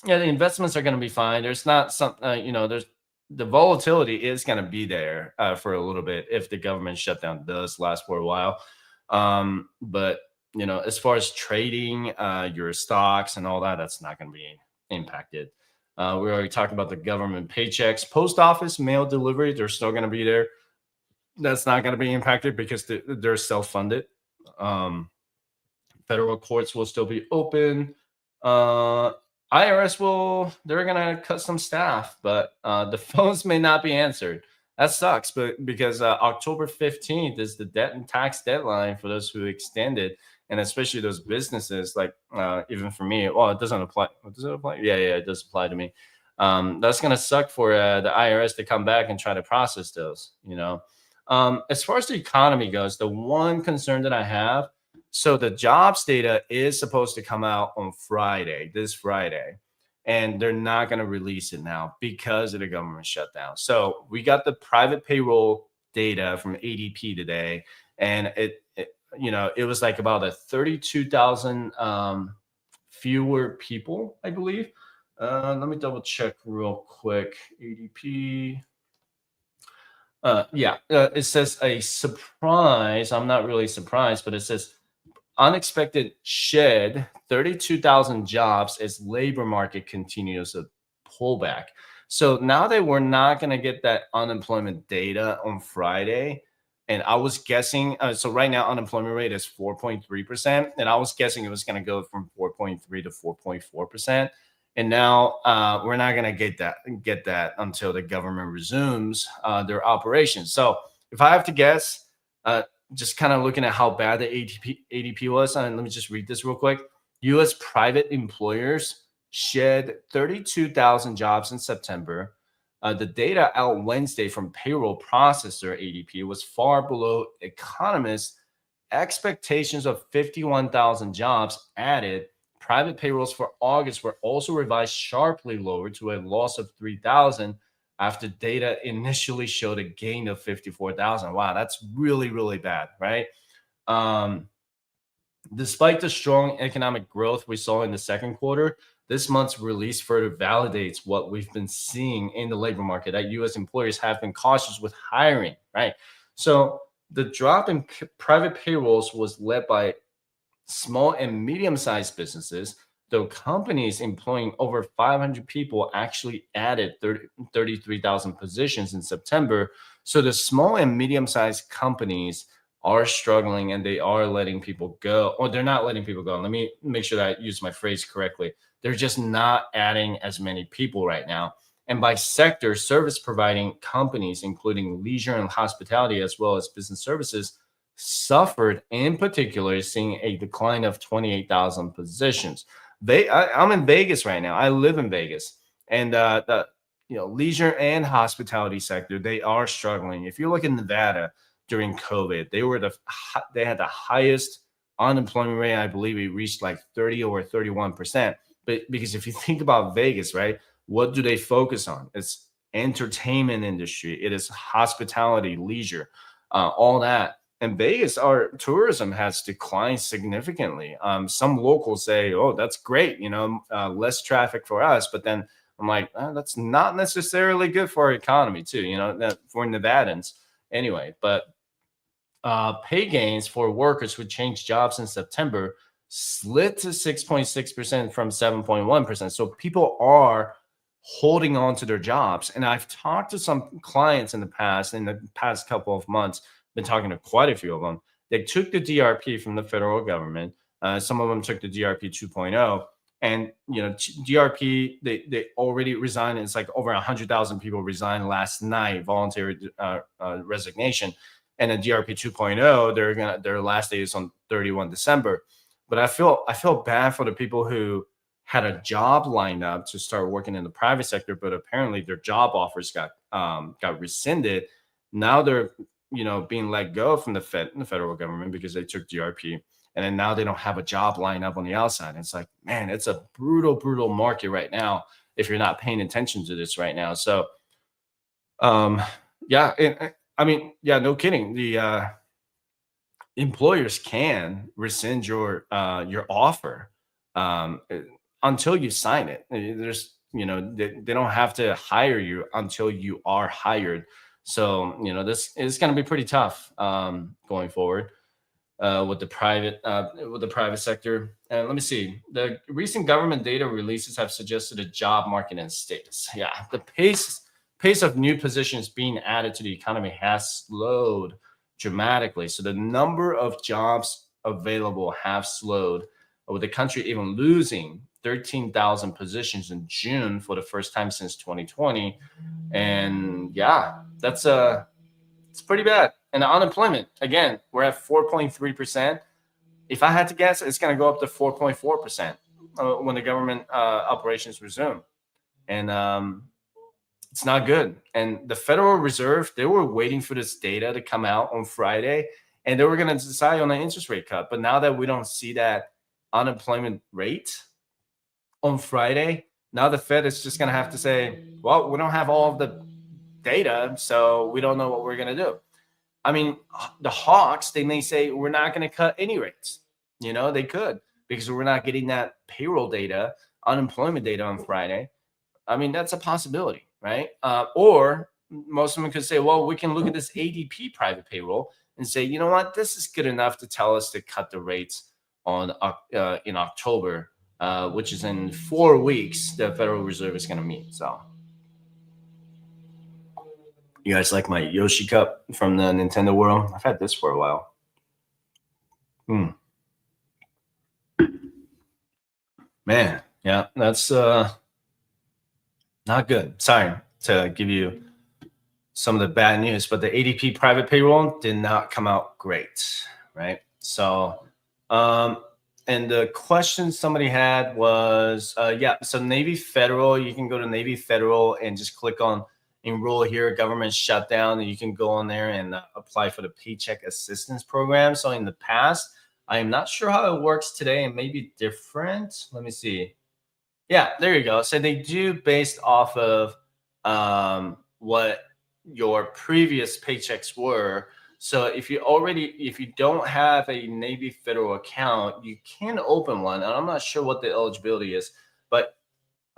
yeah, the investments are going to be fine. There's not some, there's the volatility is going to be there for a little bit if the government shutdown does last for a while. But as far as trading your stocks and all that, that's not going to be impacted. We already talked about the government paychecks, post office mail delivery. They're still going to be there. That's not going to be impacted because they're self-funded. Federal courts will still be open. IRS they're going to cut some staff, but the phones may not be answered. That sucks, but because October 15th is the debt and tax deadline for those who extended, and especially those businesses, even for me, it doesn't apply. Does it apply? Yeah, it does apply to me. That's going to suck for the IRS to come back and try to process those, As far as the economy goes, the one concern that I have, so the jobs data is supposed to come out on this Friday, and they're not going to release it now because of the government shutdown. So we got the private payroll data from ADP today, and it was like about 32,000 fewer people, I believe. Let me double check real quick. ADP. It says a surprise. I'm not really surprised, but it says unexpected shed 32,000 jobs as labor market continues to pull back. So now that we're not going to get that unemployment data on Friday, and I was guessing, so right now unemployment rate is 4.3%, and I was guessing it was going to go from 4.3 to 4.4%. And now we're not going to get that until the government resumes their operations. So if I have to guess, just kind of looking at how bad the ADP was, and let me just read this real quick. U.S. private employers shed 32,000 jobs in September. The data out Wednesday from payroll processor ADP was far below economists' expectations of 51,000 jobs added. Private payrolls for August were also revised sharply lower to a loss of 3,000 after data initially showed a gain of 54,000. Wow, that's really, really bad, right? Despite the strong economic growth we saw in the second quarter, this month's release further validates what we've been seeing in the labor market, that U.S. employers have been cautious with hiring, right? So the drop in private payrolls was led by small and medium-sized businesses, though companies employing over 500 people actually added 33,000 positions in September. So the small and medium-sized companies are struggling and they are letting people go, or they're not letting people go. Let me make sure that I use my phrase correctly. They're just not adding as many people right now. And by sector, service providing companies, including leisure and hospitality, as well as business services, suffered in particular, seeing a decline of 28,000 positions. I'm in Vegas right now. I live in Vegas, and the leisure and hospitality sector, they are struggling. If you look in Nevada during COVID, they had the highest unemployment rate. I believe it reached like 30 or 31%. But because if you think about Vegas, right, what do they focus on? It's entertainment industry. It is hospitality, leisure, all that. And Vegas, our tourism has declined significantly. Some locals say, "Oh, that's great, less traffic for us." But then I'm like, that's not necessarily good for our economy, too. For Nevadans, anyway. But pay gains for workers who changed jobs in September slid to 6.6% from 7.1%. So people are holding on to their jobs. And I've talked to some clients in the past couple of months, been talking to quite a few of them. They took the DRP from the federal government. Some of them took the DRP 2.0. And, DRP, they already resigned. It's like over 100,000 people resigned last night, voluntary resignation. And then DRP 2.0, their last day is on 31 December. But I feel bad for the people who had a job lined up to start working in the private sector, but apparently their job offers got rescinded. Now they're being let go from the federal government because they took DRP, and then now they don't have a job lined up on the outside. And it's like, man, it's a brutal market right now if you're not paying attention to this right now. So, no kidding. The employers can rescind your offer until you sign it. There's, they don't have to hire you until you are hired. So, this is going to be pretty tough going forward with the private sector. Let me see. The recent government data releases have suggested a job market in status. Yeah, the pace of new positions being added to the economy has slowed dramatically. So the number of jobs available have slowed, with the country even losing 13,000 positions in June for the first time since 2020. And yeah, it's pretty bad. And the unemployment, again, we're at 4.3%. If I had to guess, it's going to go up to 4.4% when the government operations resume. And it's not good. And the Federal Reserve, they were waiting for this data to come out on Friday, and they were going to decide on an interest rate cut. But now that we don't see that unemployment rate on Friday, now the Fed is just going to have to say, well, we don't have all of the data, so we don't know what we're going to do. I mean, the hawks, they may say we're not going to cut any rates. They could, because we're not getting that payroll data, unemployment data on Friday. I mean, that's a possibility, right? Or most of them could say, well, we can look at this ADP private payroll and say, you know what, this is good enough to tell us to cut the rates in October, which is in 4 weeks. The Federal Reserve is going to meet. So, you guys like my Yoshi cup from the Nintendo world? I've had this for a while. Man, yeah, that's not good. Sorry to give you some of the bad news, but the ADP private payroll did not come out great, right? So And the question somebody had was, yeah, so Navy Federal, you can go to Navy Federal and just click on enroll here, government shutdown, and you can go on there and apply for the Paycheck Assistance Program. So in the past, I am not sure how it works today, and maybe different. Let me see. Yeah, there you go. So they do based off of what your previous paychecks were. So if you don't have a Navy Federal account, you can open one. And I'm not sure what the eligibility is, but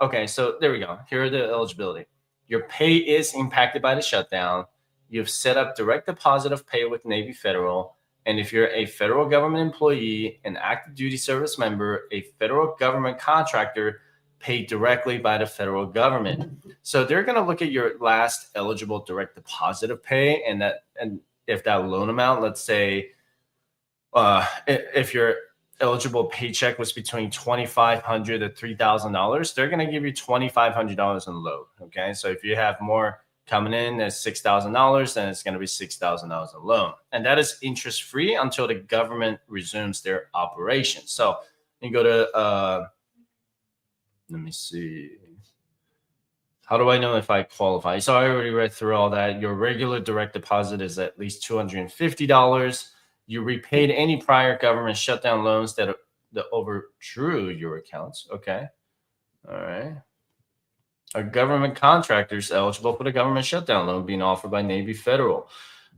okay, so there we go. Here are the eligibility. Your pay is impacted by the shutdown. You've set up direct deposit of pay with Navy Federal. And if you're a federal government employee, an active duty service member, a federal government contractor, paid directly by the federal government. So they're going to look at your last eligible direct deposit of pay, and if that loan amount, let's say, if your eligible paycheck was between $2,500 to $3,000, they're going to give you $2,500 in loan. Okay, so if you have more coming in as $6,000, then it's going to be $6,000 in loan, and that is interest free until the government resumes their operation. So you go to let me see. How do I know if I qualify? So I already read through all that. Your regular direct deposit is at least $250. You repaid any prior government shutdown loans that overdrew your accounts. Okay. All right. Are government contractors eligible for the government shutdown loan being offered by Navy Federal?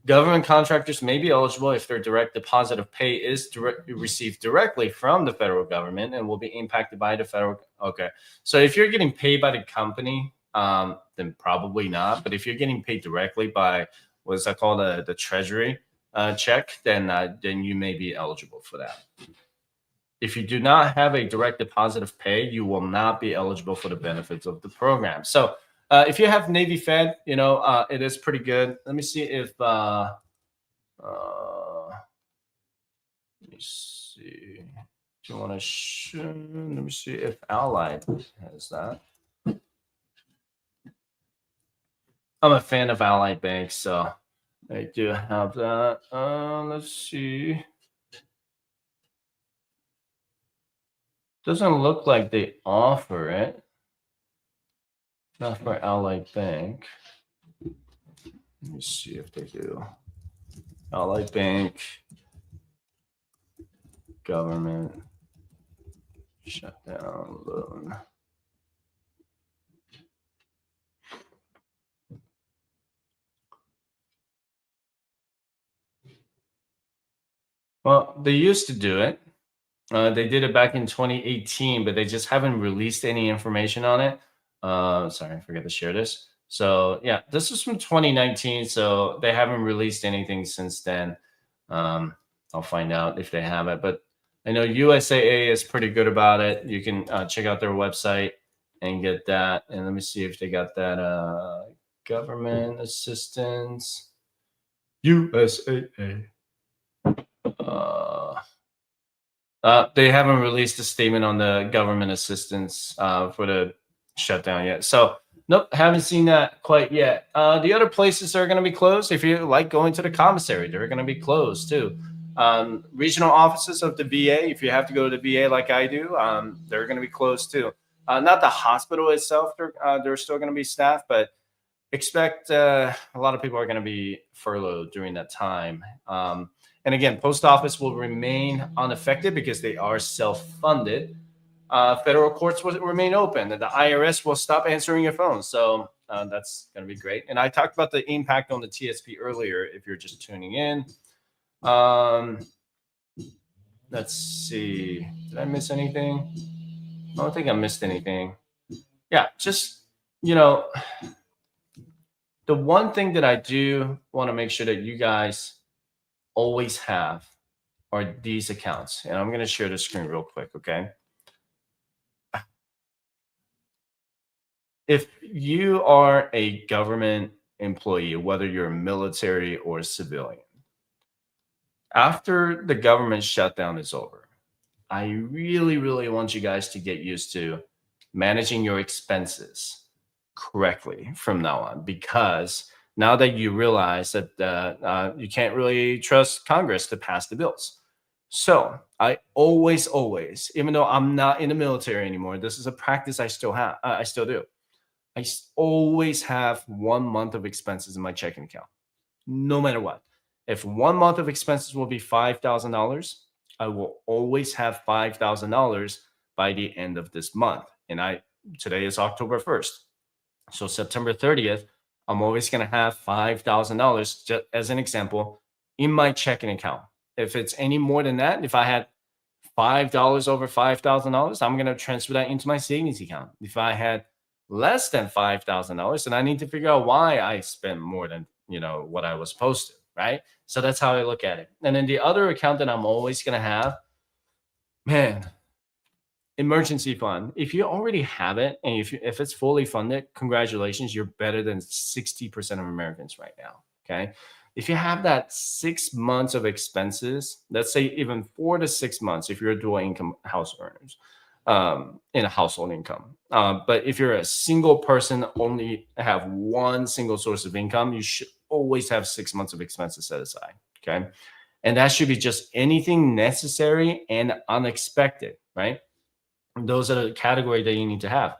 Government contractors may be eligible if their direct deposit of pay is received directly from the federal government and will be impacted by the federal. Okay. So if you're getting paid by the company, then probably not. But if you're getting paid directly by what's that called, the Treasury check, then you may be eligible for that. If you do not have a direct deposit of pay, you will not be eligible for the benefits of the program. So if you have Navy Fed, it is pretty good. Let me see if let me see. Do you want to let me see if Allied has that. I'm a fan of Allied Bank, so I do have that. Let's see. Doesn't look like they offer it. Not for Allied Bank. Let me see if they do. Allied Bank, government shutdown loan. Well, they used to do it. They did it back in 2018, but they just haven't released any information on it. Sorry, I forgot to share this. So yeah, this is from 2019. So they haven't released anything since then. I'll find out if they have it, but I know USAA is pretty good about it. You can check out their website and get that. And let me see if they got that government assistance. USAA. They haven't released a statement on the government assistance for the shutdown yet. So nope, haven't seen that quite yet. The other places are going to be closed. If you like going to the commissary, they're going to be closed too. Regional offices of the VA, if you have to go to the VA like I do, they're going to be closed too. Not the hospital itself, they're still going to be staffed, but expect a lot of people are going to be furloughed during that time. And again, post office will remain unaffected because they are self-funded. Federal courts will remain open, and the IRS will stop answering your phone. So that's going to be great. And I talked about the impact on the TSP earlier, if you're just tuning in. Let's see. Did I miss anything? I don't think I missed anything. Yeah, just, the one thing that I do want to make sure that you guys always have are these accounts. And I'm going to share the screen real quick, okay? If you are a government employee, whether you're military or civilian, after the government shutdown is over, I really, really want you guys to get used to managing your expenses correctly from now on, because now that you realize that you can't really trust Congress to pass the bills. So I always, even though I'm not in the military anymore, this is a practice I still have. I still do. Always have 1 month of expenses in my checking account, no matter what. If 1 month of expenses will be $5,000, I will always have $5,000 by the end of this month. And today is October 1st. So September 30th, I'm always going to have $5,000, just as an example, in my checking account. If it's any more than that, if I had $5 over $5,000, I'm going to transfer that into my savings account. If I had less than $5,000, then I need to figure out why I spent more than, what I was supposed to, right? So that's how I look at it. And then the other account that I'm always going to have, man, emergency fund. If you already have it, and if it's fully funded, congratulations, you're better than 60% of Americans right now. Okay. If you have that 6 months of expenses, let's say even 4 to 6 months, if you're a dual income house earners, in a household income. But if you're a single person, only have one single source of income, you should always have 6 months of expenses set aside. Okay. And that should be just anything necessary and unexpected, right? Those are the category that you need to have.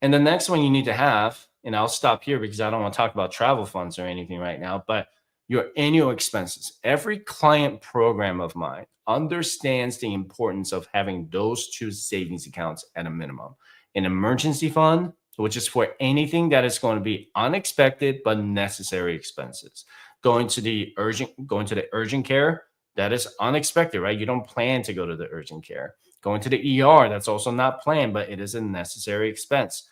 And the next one you need to have, and I'll stop here because I don't want to talk about travel funds or anything right now, but your annual expenses. Every client program of mine understands the importance of having those two savings accounts at a minimum. An emergency fund, which is for anything that is going to be unexpected but necessary expenses. Going to the urgent care, that is unexpected, right? You don't plan to go to the urgent care. Going to the ER, that's also not planned, but it is a necessary expense.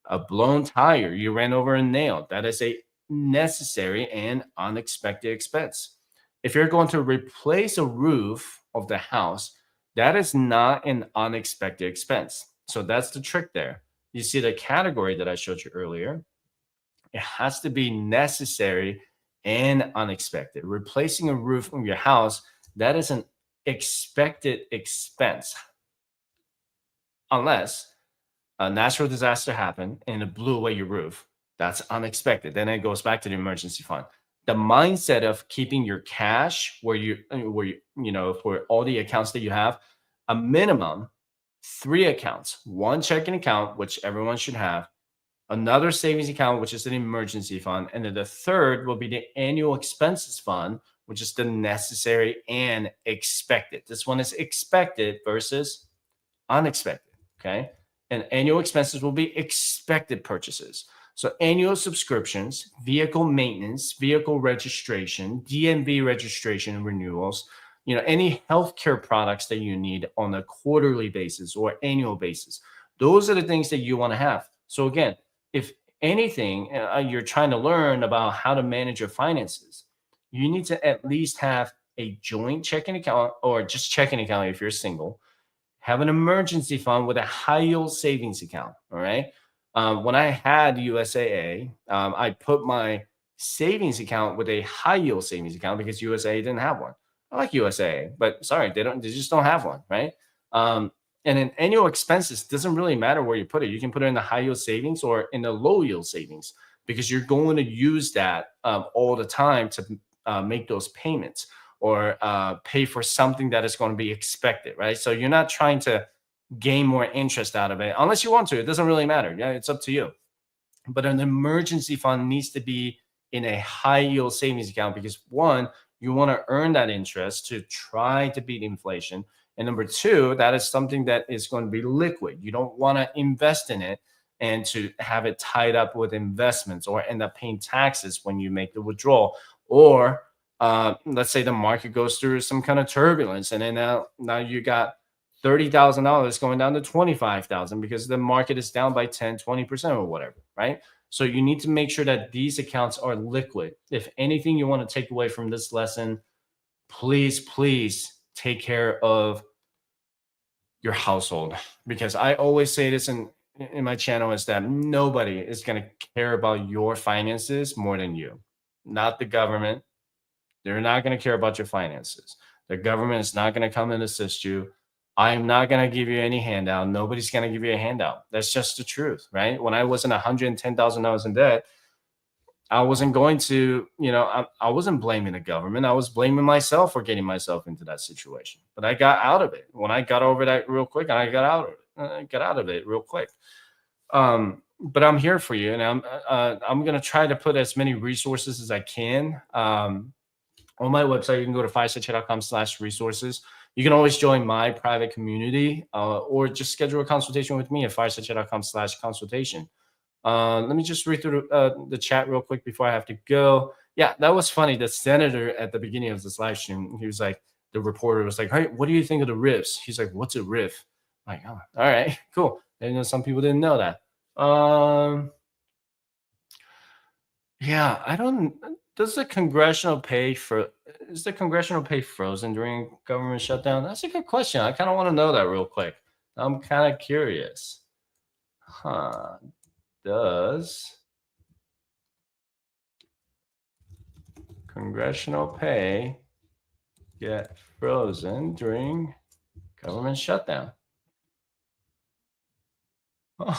A blown tire, you ran over a nail, that is a necessary and unexpected expense. If you're going to replace a roof of the house, that is not an unexpected expense. So that's the trick there. You see the category that I showed you earlier, it has to be necessary and unexpected. Replacing a roof of your house, that is an expected expense. Unless a natural disaster happened and it blew away your roof, that's unexpected. Then it goes back to the emergency fund. The mindset of keeping your cash where for all the accounts that you have, a minimum 3 accounts, one checking account, which everyone should have, another savings account, which is an emergency fund, and then the third will be the annual expenses fund, which is the necessary and expected. This one is expected versus unexpected. Okay. And annual expenses will be expected purchases. So annual subscriptions, vehicle maintenance, vehicle registration, DMV registration and renewals, any healthcare products that you need on a quarterly basis or annual basis. Those are the things that you want to have. So again, if anything, you're trying to learn about how to manage your finances, you need to at least have a joint checking account or just checking account if you're single. Have an emergency fund with a high yield savings account. All right. When I had USAA, I put my savings account with a high yield savings account because USAA didn't have one. I like USAA, but sorry, they just don't have one. Right. And in annual expenses, doesn't really matter where you put it. You can put it in the high yield savings or in the low yield savings because you're going to use that all the time to make those payments or pay for something that is going to be expected, right? So you're not trying to gain more interest out of it unless you want to. It doesn't really matter. Yeah, it's up to you. But an emergency fund needs to be in a high yield savings account because one, you want to earn that interest to try to beat inflation. And number two, that is something that is going to be liquid. You don't want to invest in it and to have it tied up with investments or end up paying taxes when you make the withdrawal. Or let's say the market goes through some kind of turbulence and then now you got $30,000 going down to $25,000 because the market is down by 10, 20% or whatever, right? So you need to make sure that these accounts are liquid. If anything you want to take away from this lesson, please take care of your household, because I always say this in my channel is that nobody is going to care about your finances more than you, not the government. They're not going to care about your finances. The government is not going to come and assist you. I'm not going to give you any handout. Nobody's going to give you a handout. That's just the truth, right? When I was in $110,000 in debt, I wasn't going to, I wasn't blaming the government. I was blaming myself for getting myself into that situation. But I got out of it. When I got over that real quick, I got out of it real quick. But I'm here for you, and I'm gonna try to put as many resources as I can. On my website, you can go to firesidechat.com/resources. You can always join my private community, or just schedule a consultation with me at firesidechat.com/consultation. Let me just read through the chat real quick before I have to go. Yeah, that was funny. The senator at the beginning of this live stream, he was like, the reporter was like, "Hey, what do you think of the riffs?" He's like, "What's a riff?" I'm like, oh, all right, cool. And some people didn't know that. Yeah, I don't. Does the congressional pay for? Is the congressional pay frozen during government shutdown? That's a good question. I kind of want to know that real quick. I'm kind of curious. Huh? Does congressional pay get frozen during government shutdown?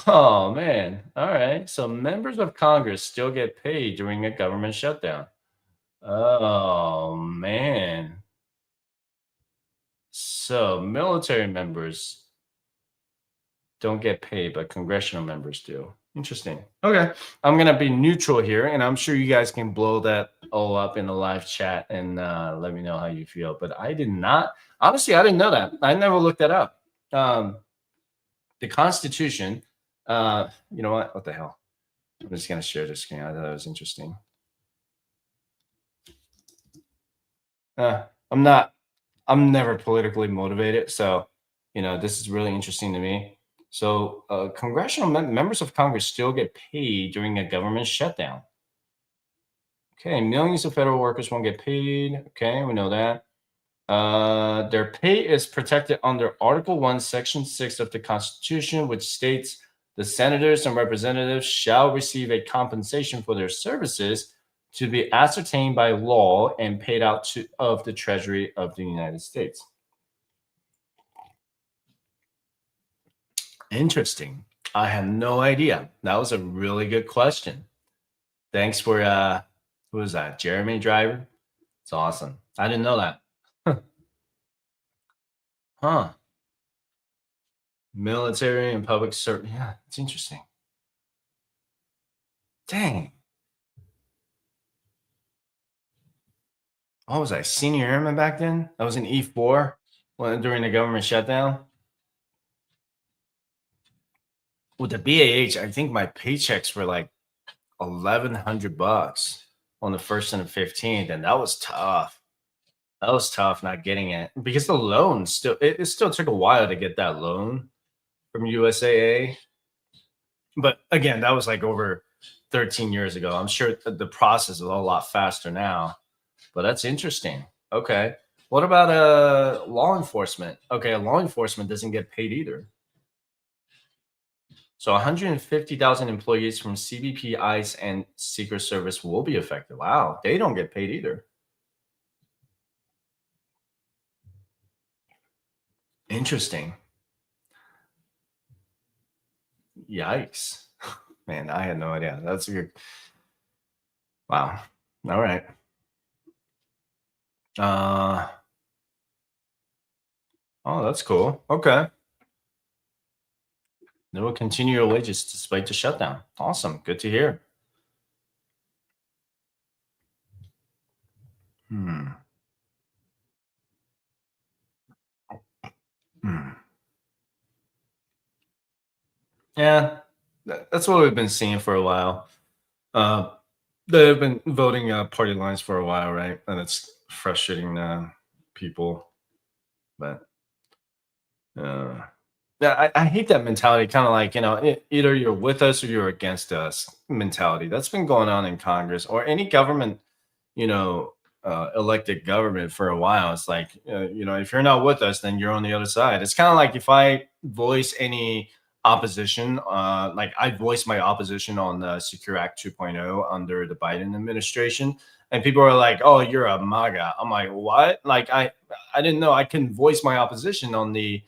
Oh man. All right. So members of Congress still get paid during a government shutdown. Oh man. So military members don't get paid, but congressional members do. Interesting. Okay. I'm going to be neutral here, and I'm sure you guys can blow that all up in the live chat and let me know how you feel. But I did not, honestly, I didn't know that. I never looked that up. The Constitution, you know what? What the hell? I'm just going to share this screen. I thought it was interesting. I'm never politically motivated. So, this is really interesting to me. So, congressional members of Congress still get paid during a government shutdown. Okay, millions of federal workers won't get paid. Okay, we know that. Their pay is protected under Article 1, Section 6 of the Constitution, which states the senators and representatives shall receive a compensation for their services to be ascertained by law and paid out of the Treasury of the United States. Interesting. I had no idea. That was a really good question. Thanks for who was that? Jeremy Driver? It's awesome. I didn't know that. Huh. Military and public service. Yeah, it's interesting. Dang. What was I? Senior airman back then? I was in E4 during the government shutdown. With the BAH, I think my paychecks were like $1,100 on the 1st and the 15th, and that was tough. That was tough not getting it because the loan still it still took a while to get that loan from USAA. But again, that was like over 13 years ago. I'm sure the process is a lot faster now, but that's interesting. Okay. What about law enforcement? Okay, law enforcement doesn't get paid either. So 150,000 employees from CBP, ICE, and Secret Service will be affected. Wow, they don't get paid either. Interesting. Yikes. Man, I had no idea. That's a good. Wow. All right. Oh, that's cool. Okay. They will continue your wages despite the shutdown. Awesome. Good to hear. Yeah, that's what we've been seeing for a while. They've been voting party lines for a while, right? And it's frustrating people. But yeah, I hate that mentality. Kind of like, either you're with us or you're against us mentality. That's been going on in Congress or any government, elected government for a while. It's like, if you're not with us, then you're on the other side. It's kind of like if I voice any opposition, like I voiced my opposition on the Secure Act 2.0 under the Biden administration, and people are like, "Oh, you're a MAGA." I'm like, "What?" Like I didn't know I can voice my opposition on the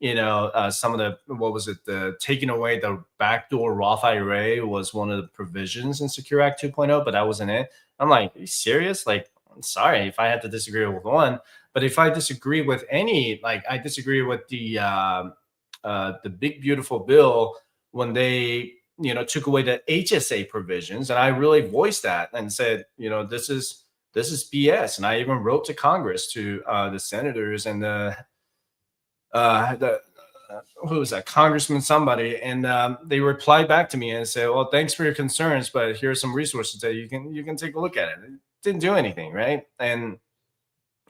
some of the, what was it, the taking away the backdoor Roth IRA was one of the provisions in Secure Act 2.0, but that wasn't it. I'm like, are you serious? Like, I'm sorry if I had to disagree with one, but if I disagree with any, like I disagree with the big beautiful bill when they took away the HSA provisions, and I really voiced that and said, this is BS, and I even wrote to Congress, to the senators and the who was that, Congressman somebody, and they replied back to me and said, well, thanks for your concerns, but here's some resources that you can take a look at it. It didn't do anything, right? And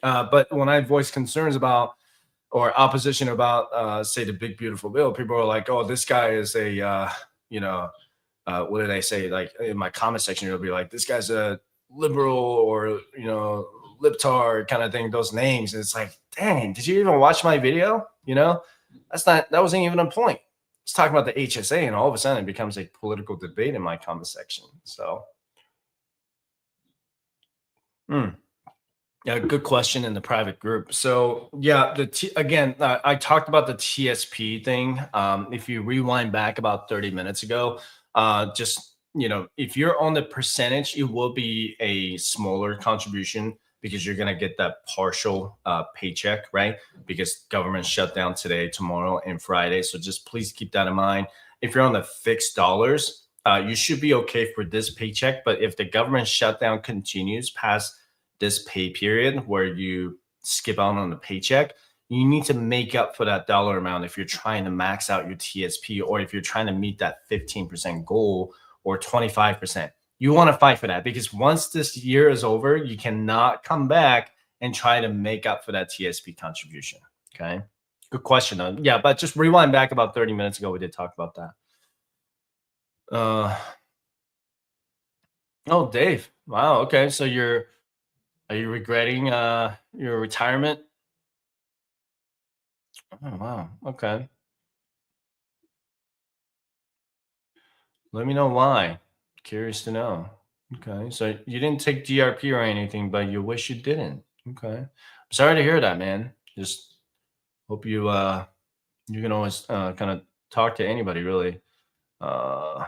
but when I voiced concerns about, or opposition about, say, the big beautiful bill, people are like, oh, this guy is a what did I say, like in my comment section, it'll be like, this guy's a liberal, or libtard kind of thing, those names. And it's like, dang, did you even watch my video? That wasn't even a point. It's talking about the HSA, and all of a sudden it becomes a political debate in my comment section. So yeah, good question in the private group. So yeah, again, I talked about the TSP thing. If you rewind back about 30 minutes ago, just if you're on the percentage, it will be a smaller contribution, because you're going to get that partial paycheck, right? Because government shut down today, tomorrow, and Friday. So just please keep that in mind. If you're on the fixed dollars, you should be okay for this paycheck. But if the government shutdown continues past this pay period where you skip out on the paycheck, you need to make up for that dollar amount if you're trying to max out your TSP, or if you're trying to meet that 15% goal or 25%. You want to fight for that, because once this year is over, you cannot come back and try to make up for that TSP contribution. Okay. Good question though. Yeah, but just rewind back about 30 minutes ago. We did talk about that. Oh, Dave. Wow. Okay. So are you regretting your retirement? Oh, wow. Okay. Let me know why. Curious to know. Okay. So you didn't take DRP or anything, but you wish you didn't. Okay. I'm sorry to hear that, man. Just hope you can always kind of talk to anybody, really. Uh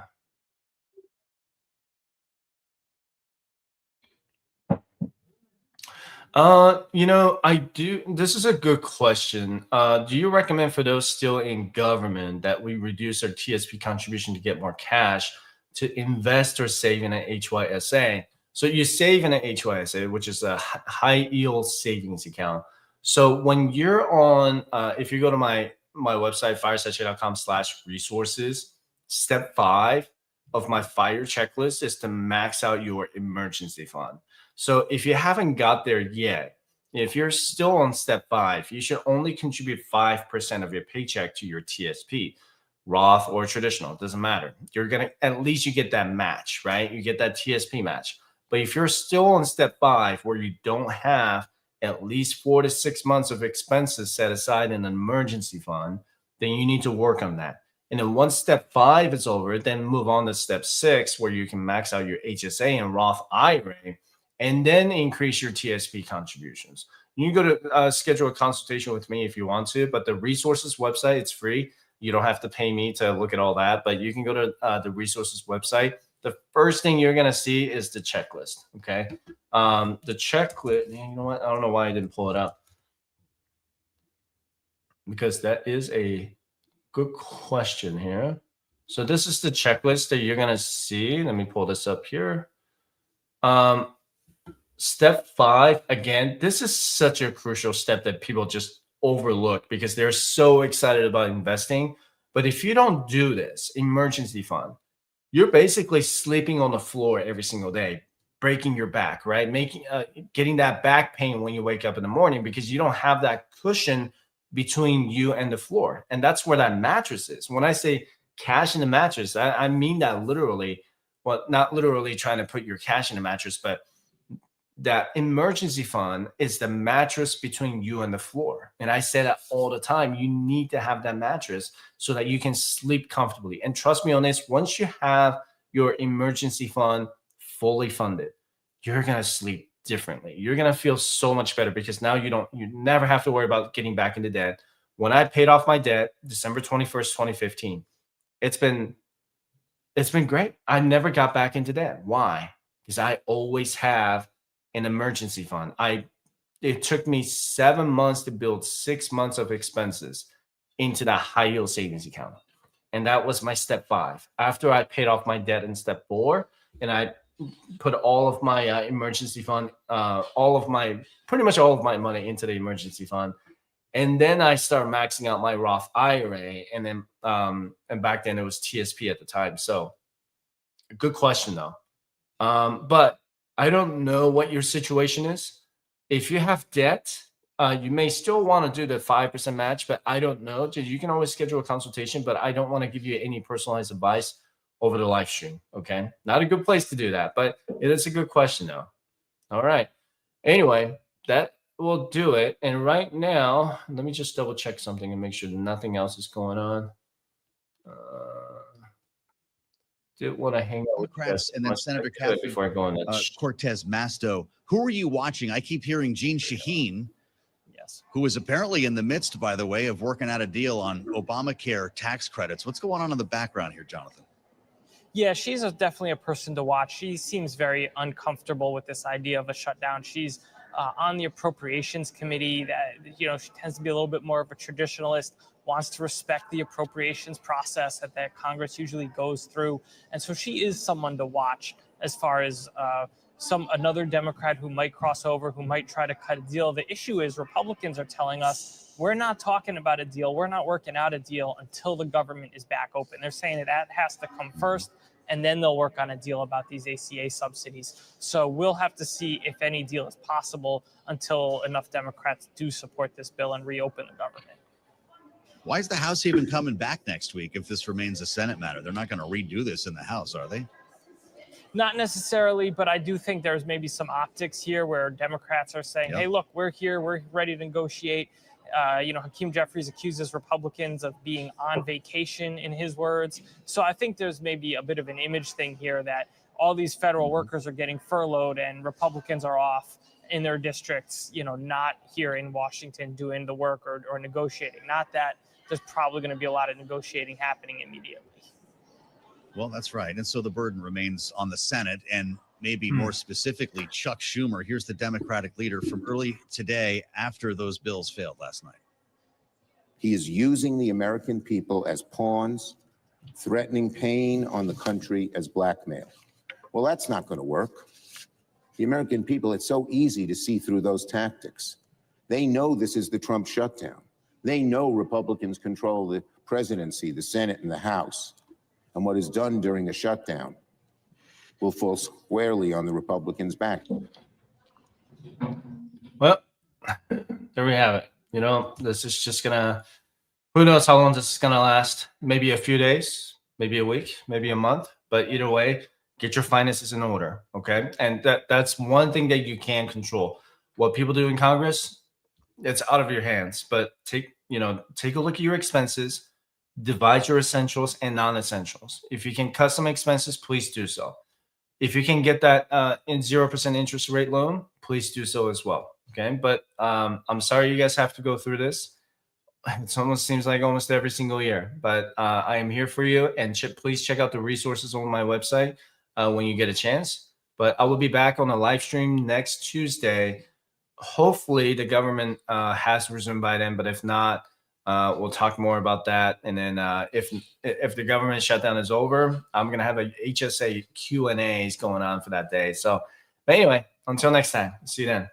I do. This is a good question. Do you recommend for those still in government that we reduce our TSP contribution to get more cash to invest or save in an HYSA? So you save in an HYSA, which is a high yield savings account. So when you're on, if you go to my website, firesideshare.com/resources, step 5 of my FIRE checklist is to max out your emergency fund. So if you haven't got there yet, if you're still on step 5, you should only contribute 5% of your paycheck to your TSP, Roth or traditional, it doesn't matter. You're going to, at least you get that match, right? You get that TSP match. But if you're still on step 5, where you don't have at least 4 to 6 months of expenses set aside in an emergency fund, then you need to work on that. And then once step 5 is over, then move on to step 6, where you can max out your HSA and Roth IRA, and then increase your TSP contributions. You can go to schedule a consultation with me if you want to, but the resources website, it's free. You don't have to pay me to look at all that, but you can go to the resources website. The first thing you're going to see is the checklist. Okay. The checklist, you know what? I don't know why I didn't pull it up, because that is a good question here. So this is the checklist that you're going to see. Let me pull this up here. Step 5, again, this is such a crucial step that people just overlook because they're so excited about investing. But if you don't do this emergency fund, you're basically sleeping on the floor every single day, breaking your back, right? Getting that back pain when you wake up in the morning because you don't have that cushion between you and the floor. And that's where that mattress is. When I say cash in the mattress, I mean that literally. Well, not literally trying to put your cash in the mattress, but that emergency fund is the mattress between you and the floor. And I say that all the time. You need to have that mattress so that you can sleep comfortably. And trust me on this, once you have your emergency fund fully funded, you're going to sleep differently. You're going to feel so much better because now you never have to worry about getting back into debt, when I paid off my debt, December 21st, 2015, it's been great. I never got back into debt. Why? Because I always have an emergency fund. It took me 7 months to build 6 months of expenses into that high yield savings account. And that was my step 5. After I paid off my debt in step 4, and I put all of my emergency fund, pretty much all of my money into the emergency fund. And then I started maxing out my Roth IRA. And then, and back then it was TSP at the time. So good question though. But I don't know what your situation is. If you have debt, you may still want to do the 5% match, but I don't know. You can always schedule a consultation, but I don't want to give you any personalized advice over the live stream. Okay. Not a good place to do that, but it is a good question though. All right. Anyway, that will do it. And right now, let me just double check something and make sure nothing else is going on. Did want to hang out with Democrats and then Senator Catherine before I go on Cortez Masto. Who are you watching? I keep hearing Jean Shaheen, Yes. who is apparently in the midst, by the way, of working out a deal on Obamacare tax credits. What's going on in the background here, Jonathan? Yeah, she's definitely a person to watch. She seems very uncomfortable with this idea of a shutdown. She's on the Appropriations Committee. That, you know, she tends to be a little bit more of a traditionalist, wants to respect the appropriations process that Congress usually goes through. And so she is someone to watch as far as another Democrat who might cross over, who might try to cut a deal. The issue is Republicans are telling us we're not talking about a deal. We're not working out a deal until the government is back open. They're saying that has to come first, and then they'll work on a deal about these ACA subsidies. So we'll have to see if any deal is possible until enough Democrats do support this bill and reopen the government. Why is the House even coming back next week if this remains a Senate matter? They're not going to redo this in the House, are they? Not necessarily, but I do think there's maybe some optics here where Democrats are saying, hey, look, we're here, we're ready to negotiate. Hakeem Jeffries accuses Republicans of being on vacation, in his words. So I think there's maybe a bit of an image thing here that all these federal workers are getting furloughed and Republicans are off in their districts, not here in Washington doing the work or negotiating. Not that there's probably going to be a lot of negotiating happening immediately. Well, that's right. And so the burden remains on the Senate and maybe more specifically, Chuck Schumer. Here's the Democratic leader from early today after those bills failed last night. He is using the American people as pawns, threatening pain on the country as blackmail. Well, that's not going to work. The American people, it's so easy to see through those tactics. They know this is the Trump shutdown. They know Republicans control the presidency, the Senate, and the House. And what is done during a shutdown will fall squarely on the Republicans' back. Well, there we have it. This is just who knows how long this is gonna last? Maybe a few days, maybe a week, maybe a month. But either way, get your finances in order, okay? And that's one thing that you can control. What people do in Congress, it's out of your hands. But take a look at your expenses. Divide your essentials and non-essentials. If you can cut some expenses, please do so. If you can get that in 0% interest rate loan, please do so as well. Okay, but I'm sorry you guys have to go through this. It almost seems like almost every single year, but I am here for you. And please check out the resources on my website when you get a chance. But I will be back on a live stream next Tuesday. Hopefully the government has resumed by then, but if not, we'll talk more about that. And then if the government shutdown is over, I'm going to have a HSA Q&As going on for that day. So but anyway, until next time, see you then.